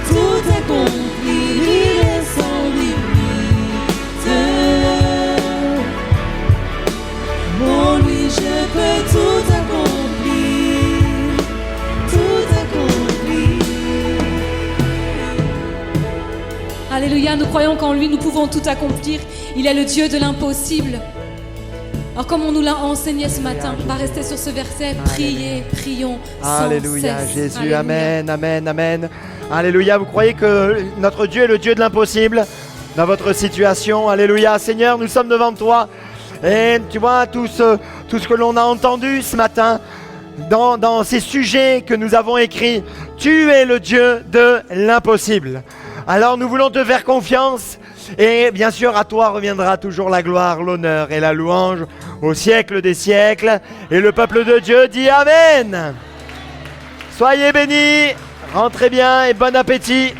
tout accomplir, il est sans limite. En lui je peux tout accomplir, tout accomplir. Alléluia, nous croyons qu'en lui nous pouvons tout accomplir. Il est le Dieu de l'impossible. Alors comme on nous l'a enseigné ce matin, on va rester sur ce verset, priez, prions sans Alléluia, cesse. Jésus, Alléluia. amen, amen, amen. Alléluia, vous croyez que notre Dieu est le Dieu de l'impossible dans votre situation? Alléluia, Seigneur, nous sommes devant toi. Et tu vois, tout ce que l'on a entendu ce matin, dans ces sujets que nous avons écrits, tu es le Dieu de l'impossible. Alors nous voulons te faire confiance. Et bien sûr, à toi reviendra toujours la gloire, l'honneur et la louange au siècle des siècles. Et le peuple de Dieu dit Amen. Soyez bénis, rentrez bien et bon appétit.